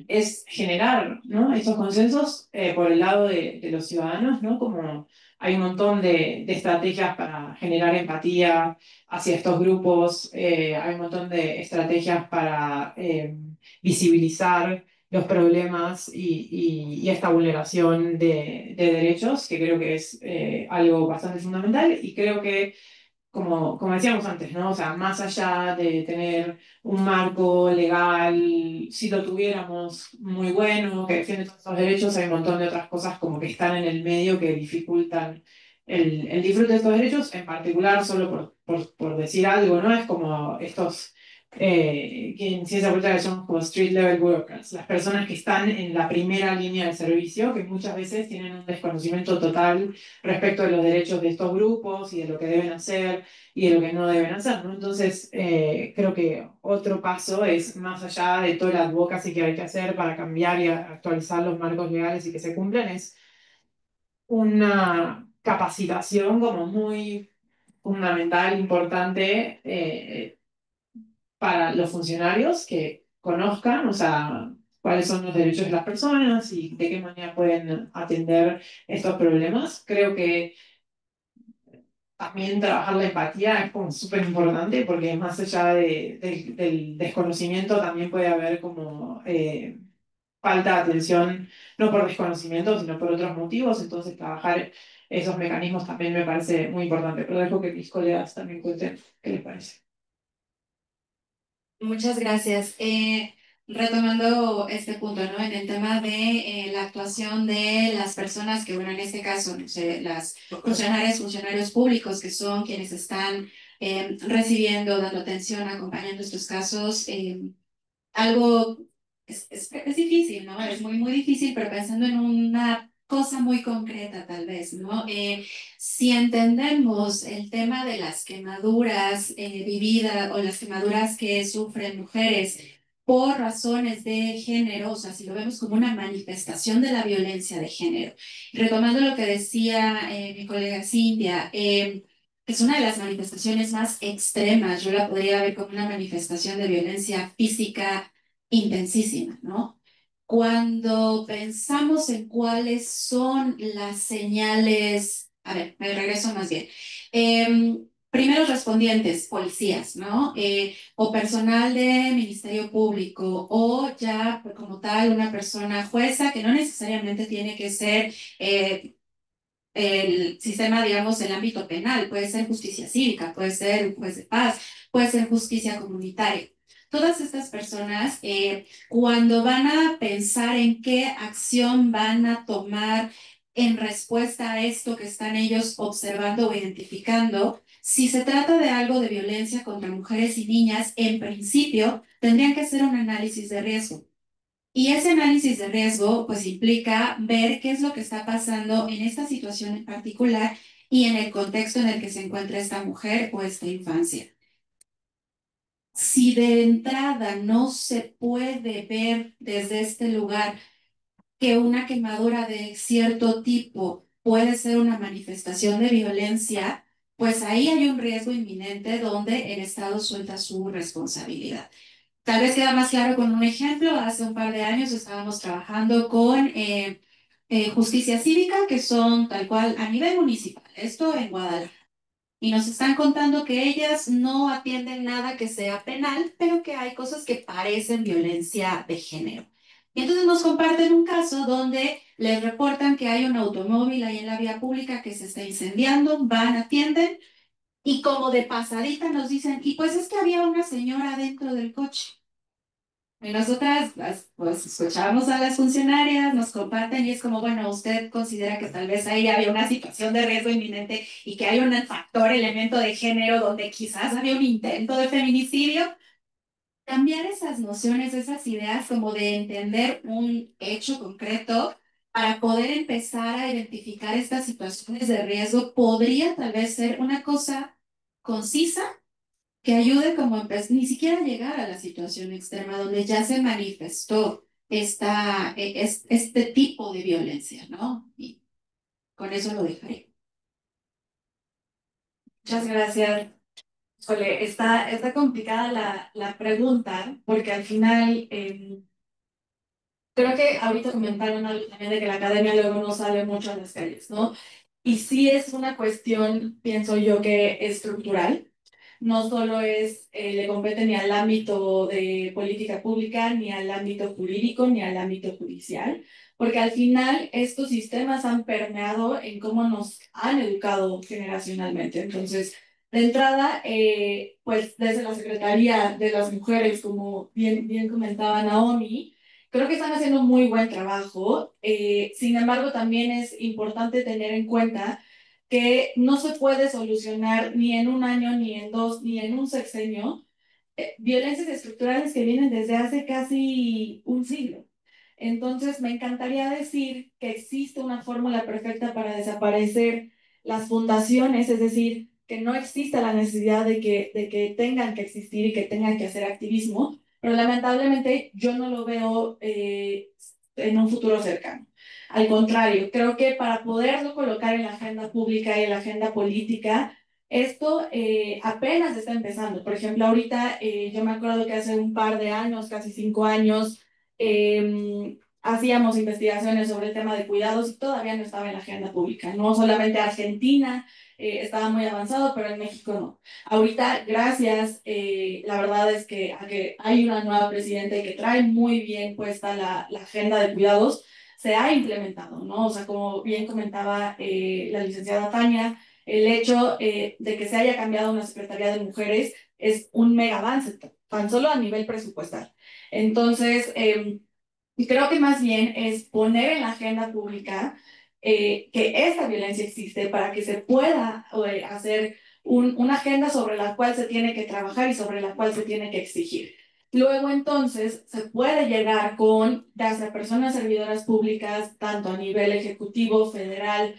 es generar, ¿no?, estos consensos por el lado de los ciudadanos, ¿no? Como hay un montón de estrategias para generar empatía hacia estos grupos, hay un montón de estrategias para visibilizar los problemas y esta vulneración de derechos, que creo que es algo bastante fundamental y creo que como decíamos antes, ¿no? O sea, más allá de tener un marco legal, si lo tuviéramos muy bueno, que defiende todos los derechos, hay un montón de otras cosas como que están en el medio que dificultan el disfrute de estos derechos, en particular, solo por decir algo, ¿no? Es como estos, que en ciencia política llamamos como street level workers, las personas que están en la primera línea del servicio, que muchas veces tienen un desconocimiento total respecto de los derechos de estos grupos y de lo que deben hacer y de lo que no deben hacer, ¿no? Entonces, creo que otro paso es, más allá de toda la advocacy que hay que hacer para cambiar y actualizar los marcos legales y que se cumplan, es una capacitación como muy fundamental, importante, para los funcionarios que conozcan, o sea, cuáles son los derechos de las personas y de qué manera pueden atender estos problemas. Creo que también trabajar la empatía es como súper importante porque más allá del desconocimiento también puede haber como falta de atención, no por desconocimiento, sino por otros motivos. Entonces trabajar esos mecanismos también me parece muy importante. Pero dejo que mis colegas también cuenten qué les parece. Muchas gracias. Retomando este punto, ¿no? En el tema de la actuación de las personas que, bueno, en este caso, no sé, las funcionarios públicos que son quienes están recibiendo, dando atención, acompañando estos casos, algo es difícil, ¿no? Es muy, muy difícil, pero pensando en una cosa muy concreta, tal vez, ¿no? Si entendemos el tema de las quemaduras vividas o las quemaduras que sufren mujeres por razones de género, o sea, si lo vemos como una manifestación de la violencia de género, retomando lo que decía mi colega Cintia, es una de las manifestaciones más extremas. Yo la podría ver como una manifestación de violencia física intensísima, ¿no? Cuando pensamos en cuáles son las señales, a ver, me regreso más bien. Primeros respondientes, policías, ¿no? O personal de Ministerio Público, o ya como tal una persona jueza que no necesariamente tiene que ser el sistema, digamos, el ámbito penal, puede ser justicia cívica, puede ser un juez de paz, puede ser justicia comunitaria. Todas estas personas, cuando van a pensar en qué acción van a tomar en respuesta a esto que están ellos observando o identificando, si se trata de algo de violencia contra mujeres y niñas, en principio tendrían que hacer un análisis de riesgo. Y ese análisis de riesgo pues implica ver qué es lo que está pasando en esta situación en particular y en el contexto en el que se encuentra esta mujer o esta infancia. Si de entrada no se puede ver desde este lugar que una quemadura de cierto tipo puede ser una manifestación de violencia, pues ahí hay un riesgo inminente donde el Estado suelta su responsabilidad. Tal vez queda más claro con un ejemplo. Hace un par de años estábamos trabajando con justicia cívica, que son tal cual a nivel municipal, esto en Guadalajara. Y nos están contando que ellas no atienden nada que sea penal, pero que hay cosas que parecen violencia de género. Y entonces nos comparten un caso donde les reportan que hay un automóvil ahí en la vía pública que se está incendiando, van, atienden, y como de pasadita nos dicen, y pues es que había una señora dentro del coche. Y nosotras, pues, escuchamos a las funcionarias, nos comparten y es como, bueno, usted considera que tal vez ahí había una situación de riesgo inminente y que hay un factor, elemento de género donde quizás había un intento de feminicidio. Cambiar esas nociones, esas ideas, como de entender un hecho concreto para poder empezar a identificar estas situaciones de riesgo, podría tal vez ser una cosa concisa que ayude como a ni siquiera llegar a la situación extrema donde ya se manifestó este tipo de violencia, ¿no? Y con eso lo dejaré. Muchas gracias. Híjole, está complicada la pregunta, porque al final creo que ahorita comentaron algo también de que la academia luego no sale mucho a las calles, ¿no? Y sí es una cuestión, pienso yo, que estructural. No solo le compete ni al ámbito de política pública, ni al ámbito jurídico, ni al ámbito judicial, porque al final estos sistemas han permeado en cómo nos han educado generacionalmente. Entonces, de entrada, pues desde la Secretaría de las Mujeres, como bien comentaba Naomi, creo que están haciendo un muy buen trabajo. Sin embargo, también es importante tener en cuenta que no se puede solucionar ni en un año, ni en dos, ni en un sexenio, violencias estructurales que vienen desde hace casi un siglo. Entonces, me encantaría decir que existe una fórmula perfecta para desaparecer las fundaciones, es decir, que no exista la necesidad de que tengan que existir y que tengan que hacer activismo, pero lamentablemente yo no lo veo en un futuro cercano. Al contrario, creo que para poderlo colocar en la agenda pública y en la agenda política, esto apenas está empezando. Por ejemplo, ahorita yo me acuerdo que hace un par de años, casi 5 años, hacíamos investigaciones sobre el tema de cuidados y todavía no estaba en la agenda pública. No solamente Argentina estaba muy avanzado, pero en México no. Ahorita, gracias, la verdad es que, a que hay una nueva presidenta que trae muy bien puesta la agenda de cuidados, se ha implementado, ¿no? O sea, como bien comentaba la licenciada Tania, el hecho de que se haya cambiado una Secretaría de Mujeres es un mega avance, tan solo a nivel presupuestal. Entonces, creo que más bien es poner en la agenda pública que esta violencia existe para que se pueda hacer una agenda sobre la cual se tiene que trabajar y sobre la cual se tiene que exigir. Luego entonces se puede llegar con las personas servidoras públicas, tanto a nivel ejecutivo, federal,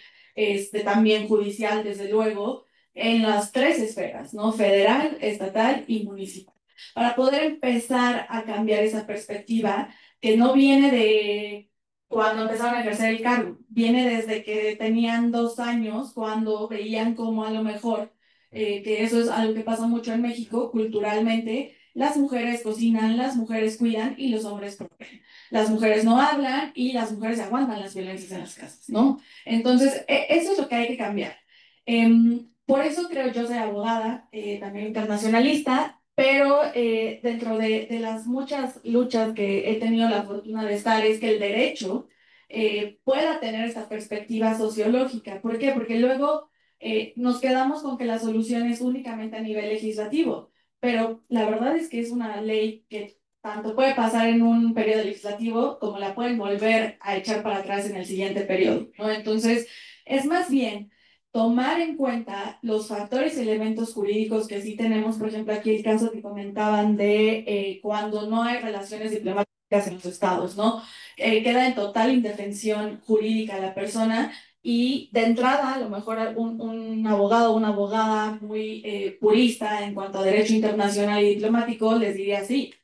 también judicial, desde luego, en las tres esferas, ¿no? Federal, estatal y municipal. Para poder empezar a cambiar esa perspectiva que no viene de cuando empezaron a ejercer el cargo, viene desde que tenían 2 años, cuando veían como a lo mejor, que eso es algo que pasa mucho en México culturalmente, las mujeres cocinan, las mujeres cuidan y los hombres proveen. Las mujeres no hablan y las mujeres aguantan las violencias en las casas, ¿no? Entonces, eso es lo que hay que cambiar. Por eso creo yo soy abogada, también internacionalista, pero dentro de las muchas luchas que he tenido la fortuna de estar, es que el derecho pueda tener esta perspectiva sociológica. ¿Por qué? Porque luego nos quedamos con que la solución es únicamente a nivel legislativo, pero la verdad es que es una ley que tanto puede pasar en un periodo legislativo como la pueden volver a echar para atrás en el siguiente periodo, ¿no? Entonces, es más bien tomar en cuenta los factores y elementos jurídicos que sí tenemos. Por ejemplo, aquí el caso que comentaban de cuando no hay relaciones diplomáticas en los estados, ¿no? Queda en total indefensión jurídica la persona y de entrada, a lo mejor un abogado o una abogada muy purista en cuanto a derecho internacional y diplomático les diría sí,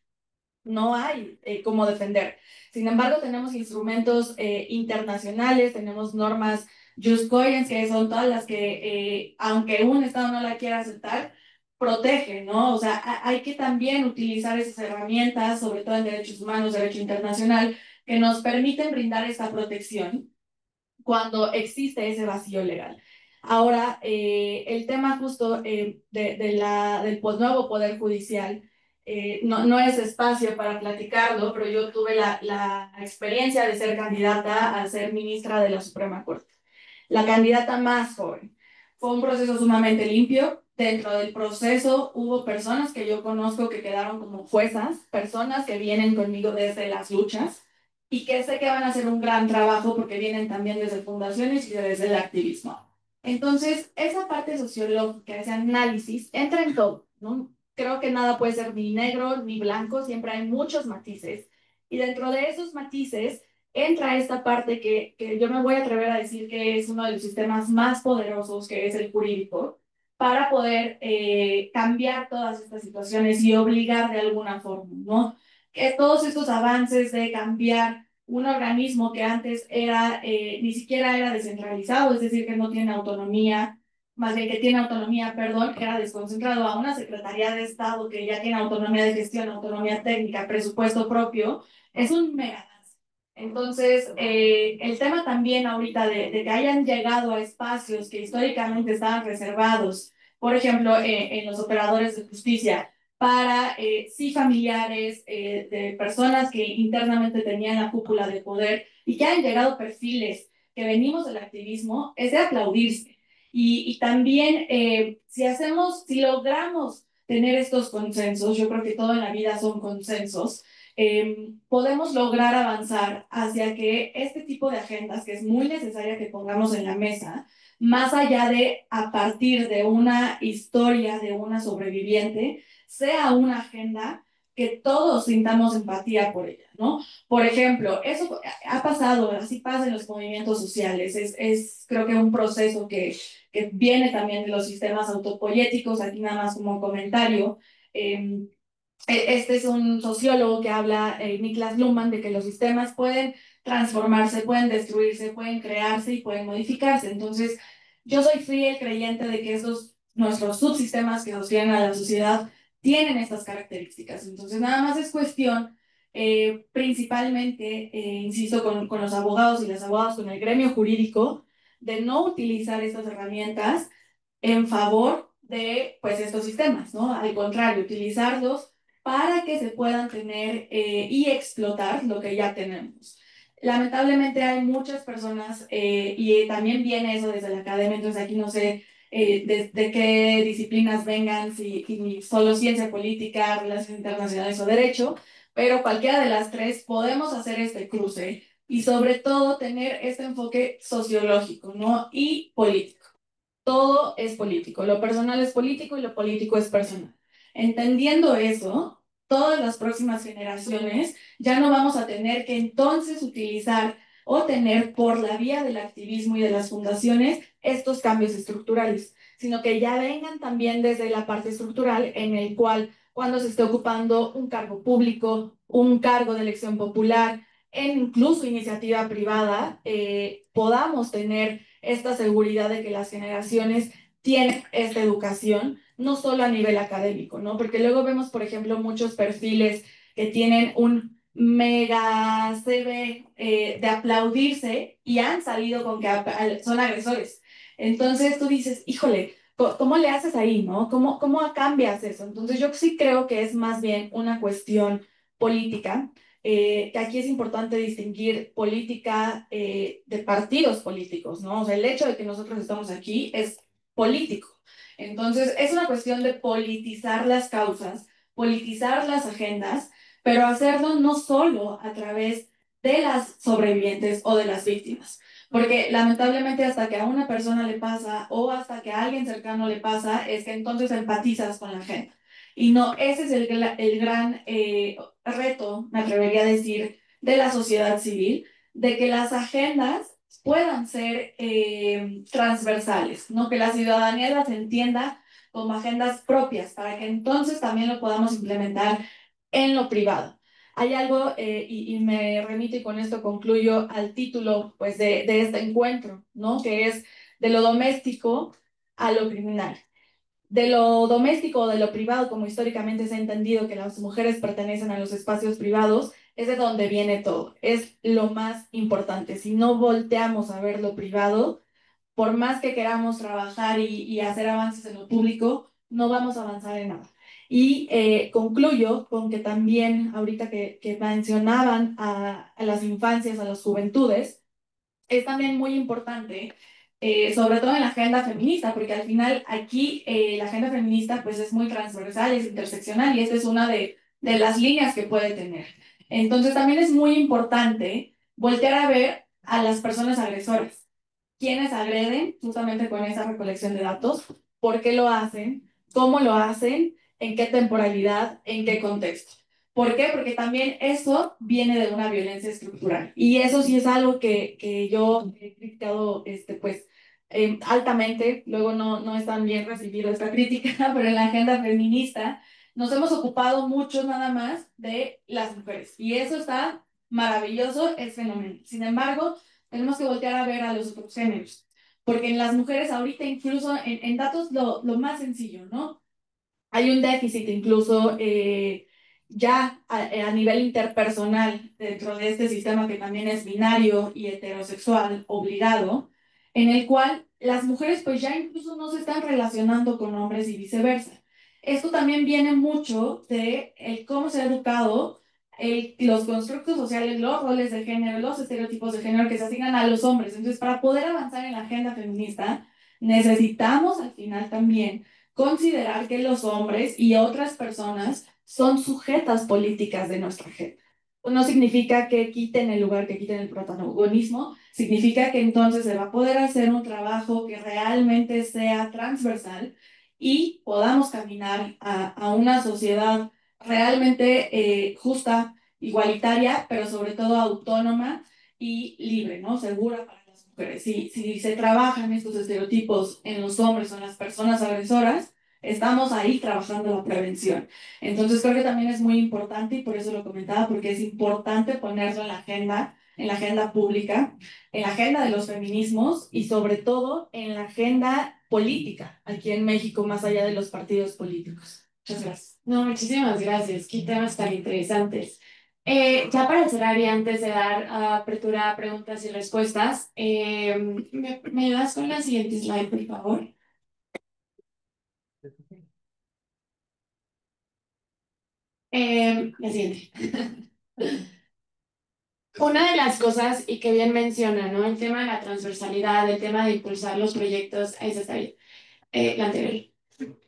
no hay cómo defender. Sin embargo, tenemos instrumentos internacionales, tenemos normas jus cogens, que son todas las que, aunque un Estado no la quiera aceptar, protegen, ¿no? O sea, hay que también utilizar esas herramientas, sobre todo en derechos humanos, derecho internacional, que nos permiten brindar esta protección cuando existe ese vacío legal. Ahora, el tema justo del nuevo Poder Judicial, no es espacio para platicarlo, pero yo tuve la experiencia de ser candidata a ser ministra de la Suprema Corte, la candidata más joven. Fue un proceso sumamente limpio. Dentro del proceso hubo personas que yo conozco que quedaron como juezas, personas que vienen conmigo desde las luchas y que sé que van a hacer un gran trabajo porque vienen también desde fundaciones y desde el activismo. Entonces, esa parte sociológica, ese análisis, entra en todo, ¿no? Creo que nada puede ser ni negro ni blanco, siempre hay muchos matices. Y dentro de esos matices entra esta parte que yo me voy a atrever a decir que es uno de los sistemas más poderosos, que es el jurídico, para poder cambiar todas estas situaciones y obligar de alguna forma, ¿no? todos estos avances de cambiar un organismo que antes era, ni siquiera era descentralizado, es decir, que no tiene autonomía, más bien que tiene autonomía, perdón, era desconcentrado a una Secretaría de Estado que ya tiene autonomía de gestión, autonomía técnica, presupuesto propio, es un mega avance. Entonces, el tema también ahorita de que hayan llegado a espacios que históricamente estaban reservados, por ejemplo, en los operadores de justicia, para sí familiares de personas que internamente tenían la cúpula de poder y que han llegado perfiles que venimos del activismo, es de aplaudirse. Y también si logramos tener estos consensos, yo creo que todo en la vida son consensos, podemos lograr avanzar hacia que este tipo de agendas, que es muy necesaria que pongamos en la mesa, más allá de a partir de una historia de una sobreviviente, sea una agenda que todos sintamos empatía por ella, ¿no? Por ejemplo, eso ha pasado, así pasa en los movimientos sociales, creo que un proceso que viene también de los sistemas autopoyéticos, aquí nada más como un comentario. Este es un sociólogo que habla, Niklas Luhmann, de que los sistemas pueden transformarse, pueden destruirse, pueden crearse y pueden modificarse. Entonces, yo soy fiel creyente de que nuestros subsistemas que sostienen a la sociedad tienen estas características. Entonces, nada más es cuestión, principalmente, insisto, con los abogados y las abogadas, con el gremio jurídico, de no utilizar estas herramientas en favor de, pues, estos sistemas, ¿no? Al contrario, utilizarlos para que se puedan tener y explotar lo que ya tenemos. Lamentablemente hay muchas personas, y también viene eso desde la academia, entonces aquí no sé de qué disciplinas vengan, si solo ciencia política, relaciones internacionales o derecho, pero cualquiera de las tres podemos hacer este cruce y sobre todo tener este enfoque sociológico, ¿no? Y político. Todo es político, lo personal es político y lo político es personal. Entendiendo eso, todas las próximas generaciones ya no vamos a tener que entonces utilizar o tener por la vía del activismo y de las fundaciones estos cambios estructurales, sino que ya vengan también desde la parte estructural en el cual cuando se esté ocupando un cargo público, un cargo de elección popular, en incluso iniciativa privada, podamos tener esta seguridad de que las generaciones tienen esta educación, no solo a nivel académico, ¿no? Porque luego vemos, por ejemplo, muchos perfiles que tienen un mega CV de aplaudirse y han salido con que son agresores. Entonces tú dices, híjole, ¿cómo le haces ahí, no? ¿Cómo cambias eso? Entonces yo sí creo que es más bien una cuestión política, que aquí es importante distinguir política de partidos políticos, ¿no? O sea, el hecho de que nosotros estamos aquí es político. Entonces, es una cuestión de politizar las causas, politizar las agendas, pero hacerlo no solo a través de las sobrevivientes o de las víctimas. Porque lamentablemente hasta que a una persona le pasa o hasta que a alguien cercano le pasa, es que entonces empatizas con la gente. Y no, ese es el gran reto, me atrevería a decir, de la sociedad civil, de que las agendas puedan ser transversales, ¿no? Que la ciudadanía las entienda como agendas propias, para que entonces también lo podamos implementar en lo privado. Hay algo, y me remito y con esto concluyo al título pues, de este encuentro, ¿no? Que es de lo doméstico a lo criminal. De lo doméstico o de lo privado, como históricamente se ha entendido que las mujeres pertenecen a los espacios privados, es de donde viene todo, es lo más importante. Si no volteamos a ver lo privado, por más que queramos trabajar y hacer avances en lo público, no vamos a avanzar en nada. Y concluyo con que también, ahorita que mencionaban a las infancias, a las juventudes, es también muy importante, sobre todo en la agenda feminista, porque al final aquí la agenda feminista pues es muy transversal, es interseccional y esta es una de las líneas que puede tener. Entonces también es muy importante voltear a ver a las personas agresoras, quienes agreden justamente con esa recolección de datos, por qué lo hacen, cómo lo hacen, en qué temporalidad, en qué contexto. ¿Por qué? Porque también eso viene de una violencia estructural. Y eso sí es algo que yo he criticado pues, altamente. Luego no es tan bien recibido esta crítica, pero en la agenda feminista nos hemos ocupado mucho nada más de las mujeres. Y eso está maravilloso, es fenomenal. Sin embargo, tenemos que voltear a ver a los otros géneros. Porque en las mujeres ahorita, incluso en datos lo más sencillo, ¿no? Hay un déficit incluso ya a nivel interpersonal dentro de este sistema que también es binario y heterosexual obligado, en el cual las mujeres pues ya incluso no se están relacionando con hombres y viceversa. Esto también viene mucho de el cómo se ha educado los constructos sociales, los roles de género, los estereotipos de género que se asignan a los hombres. Entonces, para poder avanzar en la agenda feminista, necesitamos al final también considerar que los hombres y otras personas son sujetas políticas de nuestra agenda. No significa que quiten el lugar, que quiten el protagonismo, significa que entonces se va a poder hacer un trabajo que realmente sea transversal y podamos caminar a una sociedad realmente justa, igualitaria, pero sobre todo autónoma y libre, ¿no? Segura para las mujeres. Si se trabajan estos estereotipos en los hombres o en las personas agresoras, estamos ahí trabajando la prevención. Entonces creo que también es muy importante y por eso lo comentaba, porque es importante ponerlo en la agenda pública, en la agenda de los feminismos y sobre todo en la agenda política aquí en México, más allá de los partidos políticos. Muchas gracias. No, muchísimas gracias. Qué temas tan interesantes. Ya para cerrar y antes de dar apertura a preguntas y respuestas, ¿me ayudas con la siguiente slide, por favor? La siguiente. Una de las cosas, y que bien menciona, ¿no? El tema de la transversalidad, el tema de impulsar los proyectos, ahí está bien, la anterior.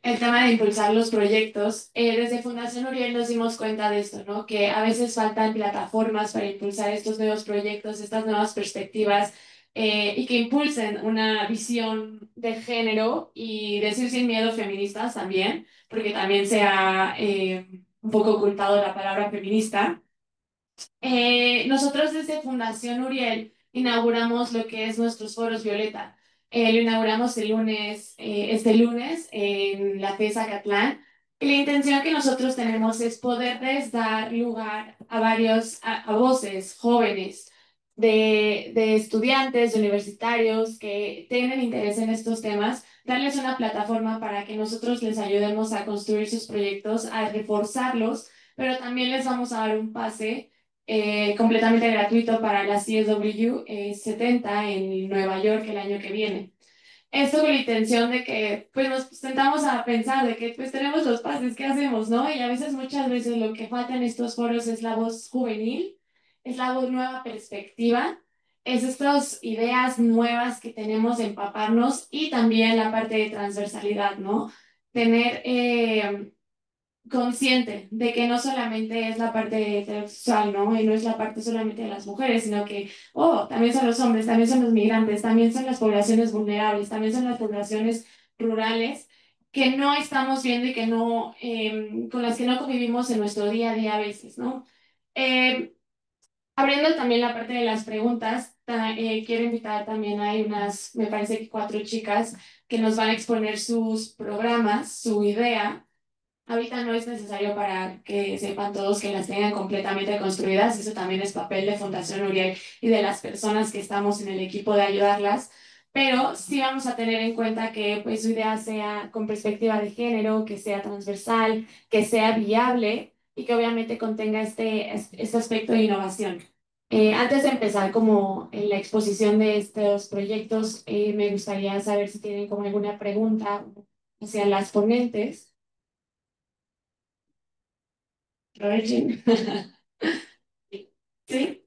El tema de impulsar los proyectos, desde Fundación Uriel nos dimos cuenta de esto, ¿no? Que a veces faltan plataformas para impulsar estos nuevos proyectos, estas nuevas perspectivas, y que impulsen una visión de género y decir sin miedo feministas también, porque también se ha un poco ocultado la palabra feminista. Nosotros desde Fundación Uriel inauguramos lo que es nuestros foros Violeta. Lo inauguramos este lunes en la FES Acatlán. Y la intención que nosotros tenemos es poderles dar lugar a a voces jóvenes de estudiantes, de universitarios que tienen interés en estos temas, darles una plataforma para que nosotros les ayudemos a construir sus proyectos, a reforzarlos, pero también les vamos a dar un pase completamente gratuito para la CSW 70 en Nueva York el año que viene. Esto con la intención de que pues nos sentamos a pensar de que pues tenemos los pases, ¿qué hacemos, no? Y a veces, muchas veces lo que falta en estos foros es la voz juvenil, es la voz nueva perspectiva, es estas ideas nuevas que tenemos de empaparnos y también la parte de transversalidad, ¿no? Tener consciente de que no solamente es la parte heterosexual, ¿no? Y no es la parte solamente de las mujeres, sino que, oh, también son los hombres, también son los migrantes, también son las poblaciones vulnerables, también son las poblaciones rurales que no estamos viendo y que no, con las que no convivimos en nuestro día a día a veces, ¿no? Abriendo también la parte de las preguntas, quiero invitar también, hay unas, me parece que 4 chicas que nos van a exponer sus programas, su idea. Ahorita no es necesario para que sepan todos que las tengan completamente construidas, eso también es papel de Fundación Uriel y de las personas que estamos en el equipo de ayudarlas, pero sí vamos a tener en cuenta que pues, su idea sea con perspectiva de género, que sea transversal, que sea viable y que obviamente contenga este aspecto de innovación. Antes de empezar como en la exposición de estos proyectos, me gustaría saber si tienen como alguna pregunta hacia las ponentes. Aprovechen. ¿Sí?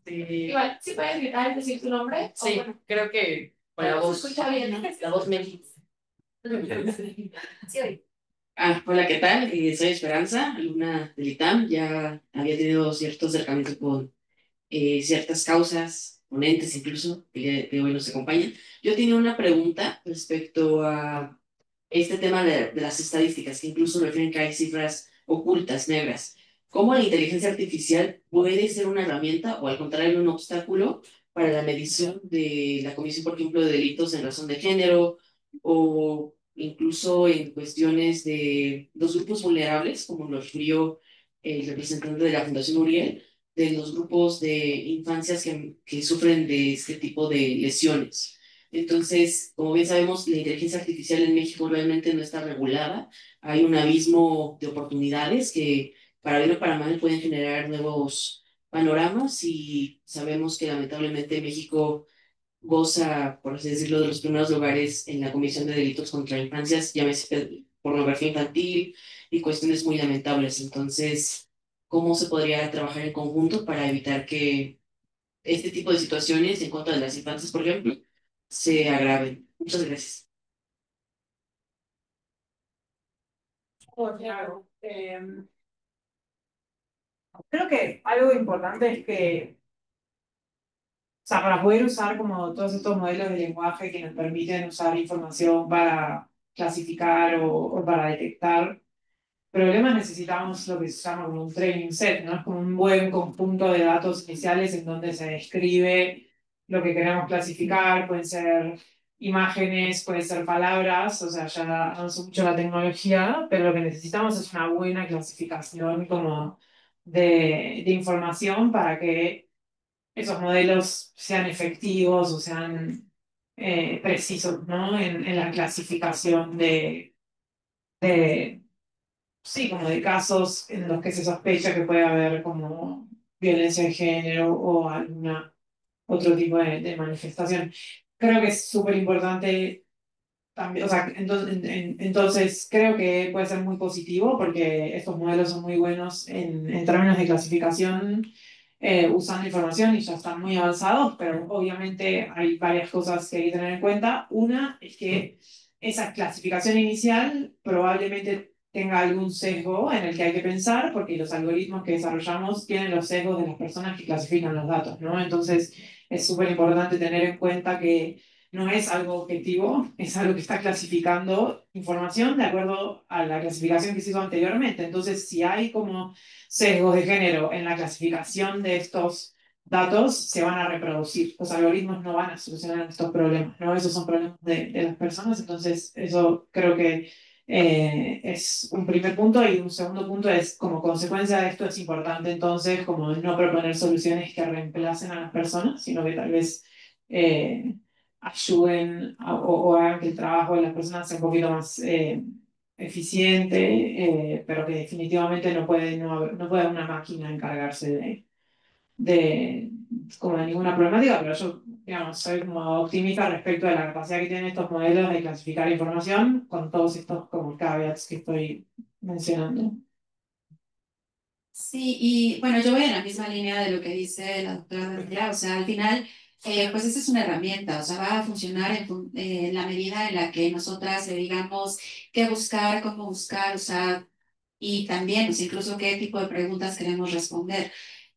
Igual, ¿sí puedes gritar y decir tu nombre? Sí, Bueno, creo que con la se voz, escucha bien, ¿no? la voz México. Sí, oye. Hola, ¿qué tal? Soy Esperanza, alumna del ITAM. Ya había tenido cierto acercamiento con ciertas causas, ponentes incluso, que hoy nos acompañan. Yo tenía una pregunta respecto a este tema de las estadísticas, que incluso refieren que hay cifras ocultas, negras. ¿Cómo la inteligencia artificial puede ser una herramienta o al contrario un obstáculo para la medición de la comisión, por ejemplo, de delitos en razón de género o incluso en cuestiones de los grupos vulnerables, como lo refirió el representante de la Fundación Uriel, de los grupos de infancias que sufren de este tipo de lesiones. Entonces, como bien sabemos, la inteligencia artificial en México realmente no está regulada. Hay un abismo de oportunidades que, para bien o para mal, pueden generar nuevos panoramas y sabemos que lamentablemente México goza, por así decirlo, de los primeros lugares en la comisión de delitos contra infancias, llámese pornografía infantil y cuestiones muy lamentables. Entonces, ¿cómo se podría trabajar en conjunto para evitar que este tipo de situaciones en contra de las infancias, por ejemplo, se agraven? Muchas gracias. Oh, claro. Creo que algo importante es que, o sea, para poder usar como todos estos modelos de lenguaje que nos permiten usar información para clasificar o para detectar problemas, necesitamos lo que se llama como un training set, ¿no? Es como un buen conjunto de datos iniciales en donde se describe lo que queremos clasificar, pueden ser imágenes, pueden ser palabras, o sea, ya avanzó mucho la tecnología, pero lo que necesitamos es una buena clasificación como de información para que esos modelos sean efectivos o sean precisos, ¿no? En la clasificación de sí, como de casos en los que se sospecha que puede haber como violencia de género o alguna otro tipo de manifestación. Creo que es súper importante también, o sea, entonces creo que puede ser muy positivo porque estos modelos son muy buenos en términos de clasificación, usando información y ya están muy avanzados, pero obviamente hay varias cosas que hay que tener en cuenta. Una es que esa clasificación inicial probablemente tenga algún sesgo en el que hay que pensar, porque los algoritmos que desarrollamos tienen los sesgos de las personas que clasifican los datos, ¿no? Entonces es súper importante tener en cuenta que no es algo objetivo, es algo que está clasificando información de acuerdo a la clasificación que se hizo anteriormente. Entonces, si hay como sesgos de género en la clasificación de estos datos, se van a reproducir. Los algoritmos no van a solucionar estos problemas, ¿no? Esos son problemas de las personas. Entonces, eso creo que es un primer punto. Y un segundo punto es, como consecuencia de esto, es importante entonces como no proponer soluciones que reemplacen a las personas, sino que tal vez ayuden o hagan que el trabajo de las personas sea un poquito más eficiente, pero que definitivamente no puede una máquina encargarse de, como de ninguna problemática, pero yo, digamos, soy como optimista respecto de la capacidad que tienen estos modelos de clasificar información con todos estos como caveats que estoy mencionando. Sí, y bueno, yo voy en la misma línea de lo que dice la doctora Daniela, o sea, al final, pues esta es una herramienta, o sea, va a funcionar en la medida en la que nosotras le digamos qué buscar, cómo buscar, o sea, y también, pues incluso qué tipo de preguntas queremos responder.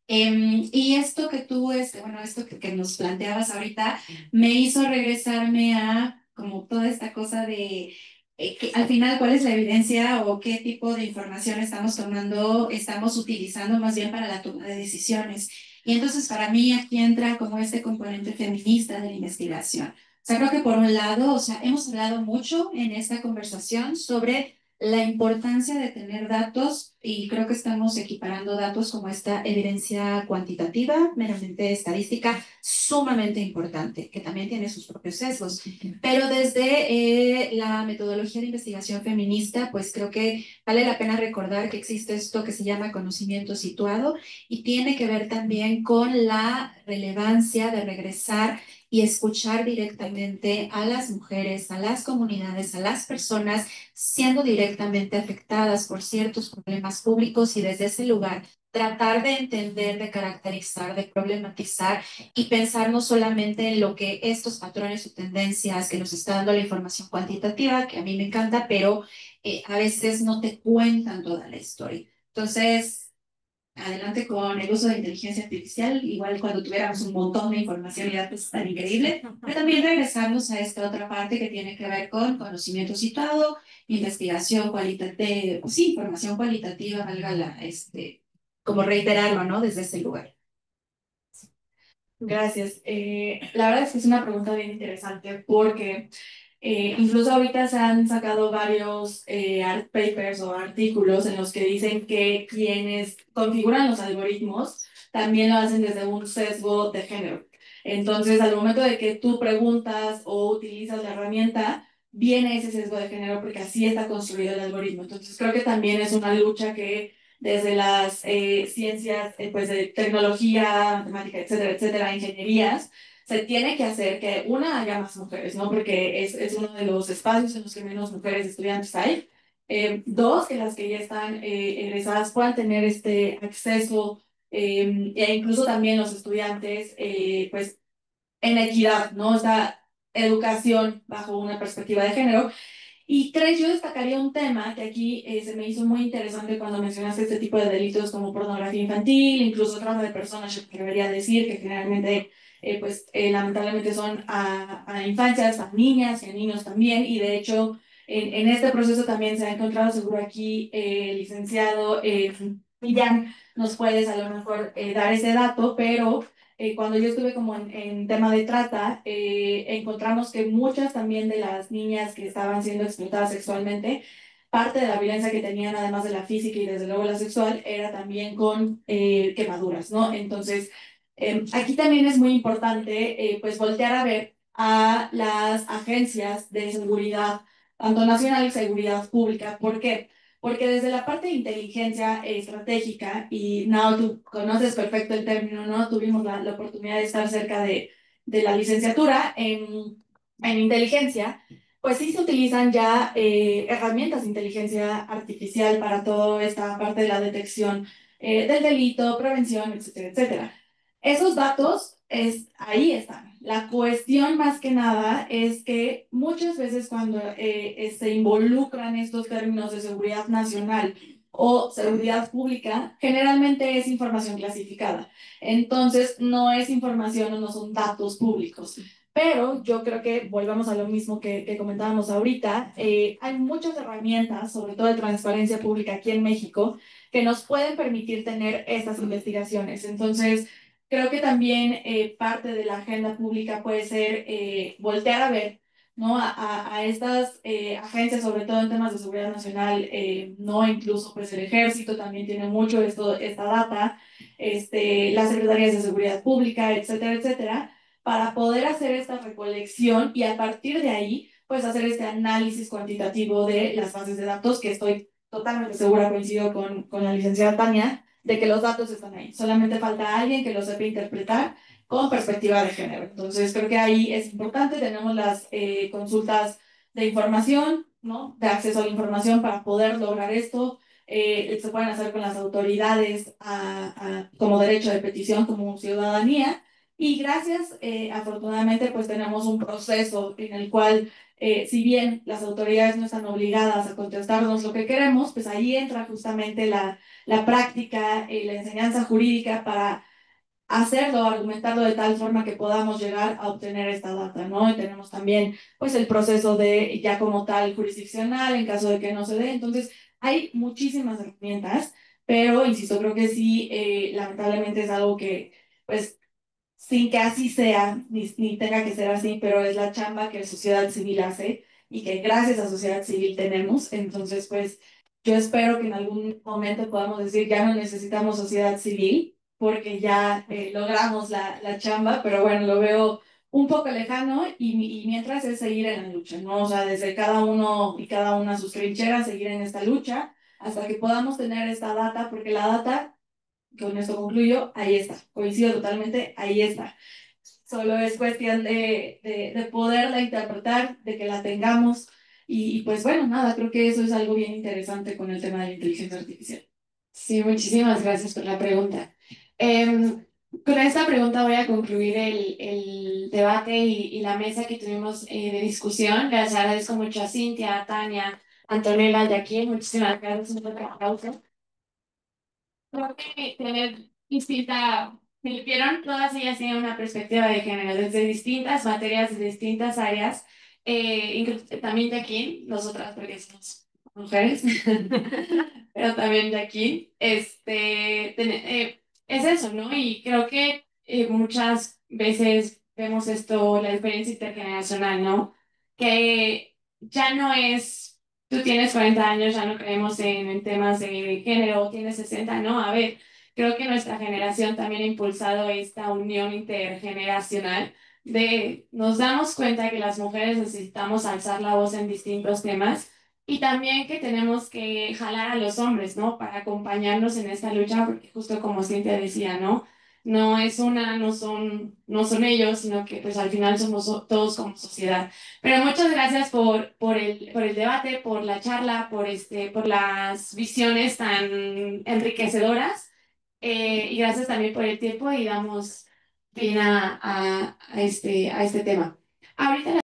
Y esto que tú, bueno, esto que nos planteabas ahorita, me hizo regresarme a como toda esta cosa de que al final cuál es la evidencia o qué tipo de información estamos tomando, estamos utilizando más bien para la toma de decisiones. Y entonces para mí aquí entra como este componente feminista de la investigación. O sea, creo que por un lado, o sea, hemos hablado mucho en esta conversación sobre la importancia de tener datos y creo que estamos equiparando datos como esta evidencia cuantitativa, meramente estadística, sumamente importante, que también tiene sus propios sesgos. Pero desde la metodología de investigación feminista, pues creo que vale la pena recordar que existe esto que se llama conocimiento situado y tiene que ver también con la relevancia de regresar y escuchar directamente a las mujeres, a las comunidades, a las personas siendo directamente afectadas por ciertos problemas públicos y desde ese lugar tratar de entender, de caracterizar, de problematizar y pensar no solamente en lo que estos patrones o tendencias que nos está dando la información cuantitativa, que a mí me encanta, pero a veces no te cuentan toda la historia. Entonces, adelante con el uso de inteligencia artificial, igual cuando tuviéramos un montón de información y datos tan increíble, pero también regresamos a esta otra parte que tiene que ver con conocimiento situado, investigación cualitativa, sí, información cualitativa, valga como reiterarlo, ¿no? Desde ese lugar. Gracias. La verdad es que es una pregunta bien interesante porque Incluso ahorita se han sacado varios art papers o artículos en los que dicen que quienes configuran los algoritmos también lo hacen desde un sesgo de género. Entonces, al momento de que tú preguntas o utilizas la herramienta, viene ese sesgo de género porque así está construido el algoritmo. Entonces, creo que también es una lucha que desde las ciencias, pues de tecnología, matemática, etcétera, etcétera, ingenierías, se tiene que hacer que una haya más mujeres, ¿no? Porque es uno de los espacios en los que menos mujeres estudiantes hay. Dos, que las que ya están egresadas puedan tener este acceso e incluso también los estudiantes, pues en equidad, ¿no? Esta educación bajo una perspectiva de género. Y tres, yo destacaría un tema que aquí se me hizo muy interesante cuando mencionaste este tipo de delitos como pornografía infantil, incluso trata de personas, yo me atrevería a decir que generalmente, lamentablemente son a infancias, a niñas y a niños también, y de hecho en este proceso también se ha encontrado, seguro aquí el licenciado Millán nos puedes a lo mejor dar ese dato, pero cuando yo estuve como en tema de trata, encontramos que muchas también de las niñas que estaban siendo explotadas sexualmente, parte de la violencia que tenían, además de la física y desde luego la sexual, era también con quemaduras, ¿no? Entonces, aquí también es muy importante, pues, voltear a ver a las agencias de seguridad, tanto nacional y seguridad pública. ¿Por qué? Porque desde la parte de inteligencia estratégica, y Nao, tú conoces perfecto el término, ¿no? Tuvimos la oportunidad de estar cerca de la licenciatura en inteligencia, pues sí se utilizan ya herramientas de inteligencia artificial para toda esta parte de la detección del delito, prevención, etcétera, etcétera. Esos datos ahí están. La cuestión más que nada es que muchas veces cuando se involucran estos términos de seguridad nacional o seguridad pública, generalmente es información clasificada. Entonces, no es información o no son datos públicos. Pero yo creo que volvamos a lo mismo que comentábamos ahorita. Hay muchas herramientas, sobre todo de transparencia pública aquí en México, que nos pueden permitir tener estas investigaciones. Entonces, creo que también parte de la agenda pública puede ser voltear a ver, ¿no? A estas agencias, sobre todo en temas de seguridad nacional, ¿no? Incluso pues el ejército también tiene mucho esta data, las secretarías de seguridad pública, etcétera, etcétera, para poder hacer esta recolección y a partir de ahí, pues hacer este análisis cuantitativo de las bases de datos, que estoy totalmente segura, coincido con la licenciada Tania, de que los datos están ahí. Solamente falta alguien que lo sepa interpretar con perspectiva de género. Entonces, creo que ahí es importante. Tenemos las consultas de información, ¿no? De acceso a la información para poder lograr esto. Se pueden hacer con las autoridades como derecho de petición, como ciudadanía. Y gracias, afortunadamente, pues tenemos un proceso en el cual si bien las autoridades no están obligadas a contestarnos lo que queremos, pues ahí entra justamente la práctica, la enseñanza jurídica para hacerlo, argumentarlo de tal forma que podamos llegar a obtener esta data, ¿no? Y tenemos también, pues, el proceso de ya como tal jurisdiccional en caso de que no se dé. Entonces, hay muchísimas herramientas, pero, insisto, creo que sí, lamentablemente es algo que, pues, sin que así sea, ni tenga que ser así, pero es la chamba que la sociedad civil hace y que gracias a sociedad civil tenemos. Entonces, pues yo espero que en algún momento podamos decir, ya no necesitamos sociedad civil porque ya logramos la chamba, pero bueno, lo veo un poco lejano y mientras es seguir en la lucha, ¿no? O sea, desde cada uno y cada una sus trincheras, seguir en esta lucha hasta que podamos tener esta data, porque la data, con esto concluyo, ahí está, coincido totalmente, ahí está. Solo es cuestión de poderla interpretar, de que la tengamos y pues bueno, nada, creo que eso es algo bien interesante con el tema de la inteligencia artificial. Sí, muchísimas gracias por la pregunta. Con esta pregunta voy a concluir el debate y la mesa que tuvimos de discusión. Les agradezco mucho a Cintia, a Tania, a Antonella y aquí. Muchísimas gracias por el aplauso. Creo que tener distinta, me vieron, todas ellas tienen una perspectiva de género desde distintas materias, de distintas áreas, también de aquí, nosotras porque somos mujeres, pero también de aquí, es eso, ¿no? Y creo que muchas veces vemos esto, la diferencia intergeneracional, ¿no? que ya no es, tú tienes 40 años, ya no creemos en temas de género, tienes 60, no, a ver, creo que nuestra generación también ha impulsado esta unión intergeneracional de nos damos cuenta que las mujeres necesitamos alzar la voz en distintos temas y también que tenemos que jalar a los hombres, ¿no? Para acompañarnos en esta lucha, porque justo como Cintia decía, ¿no? No es una, no son ellos, sino que pues al final somos todos como sociedad. Pero muchas gracias por el debate, por la charla, por las visiones tan enriquecedoras, y gracias también por el tiempo y damos fin a este tema. Ahorita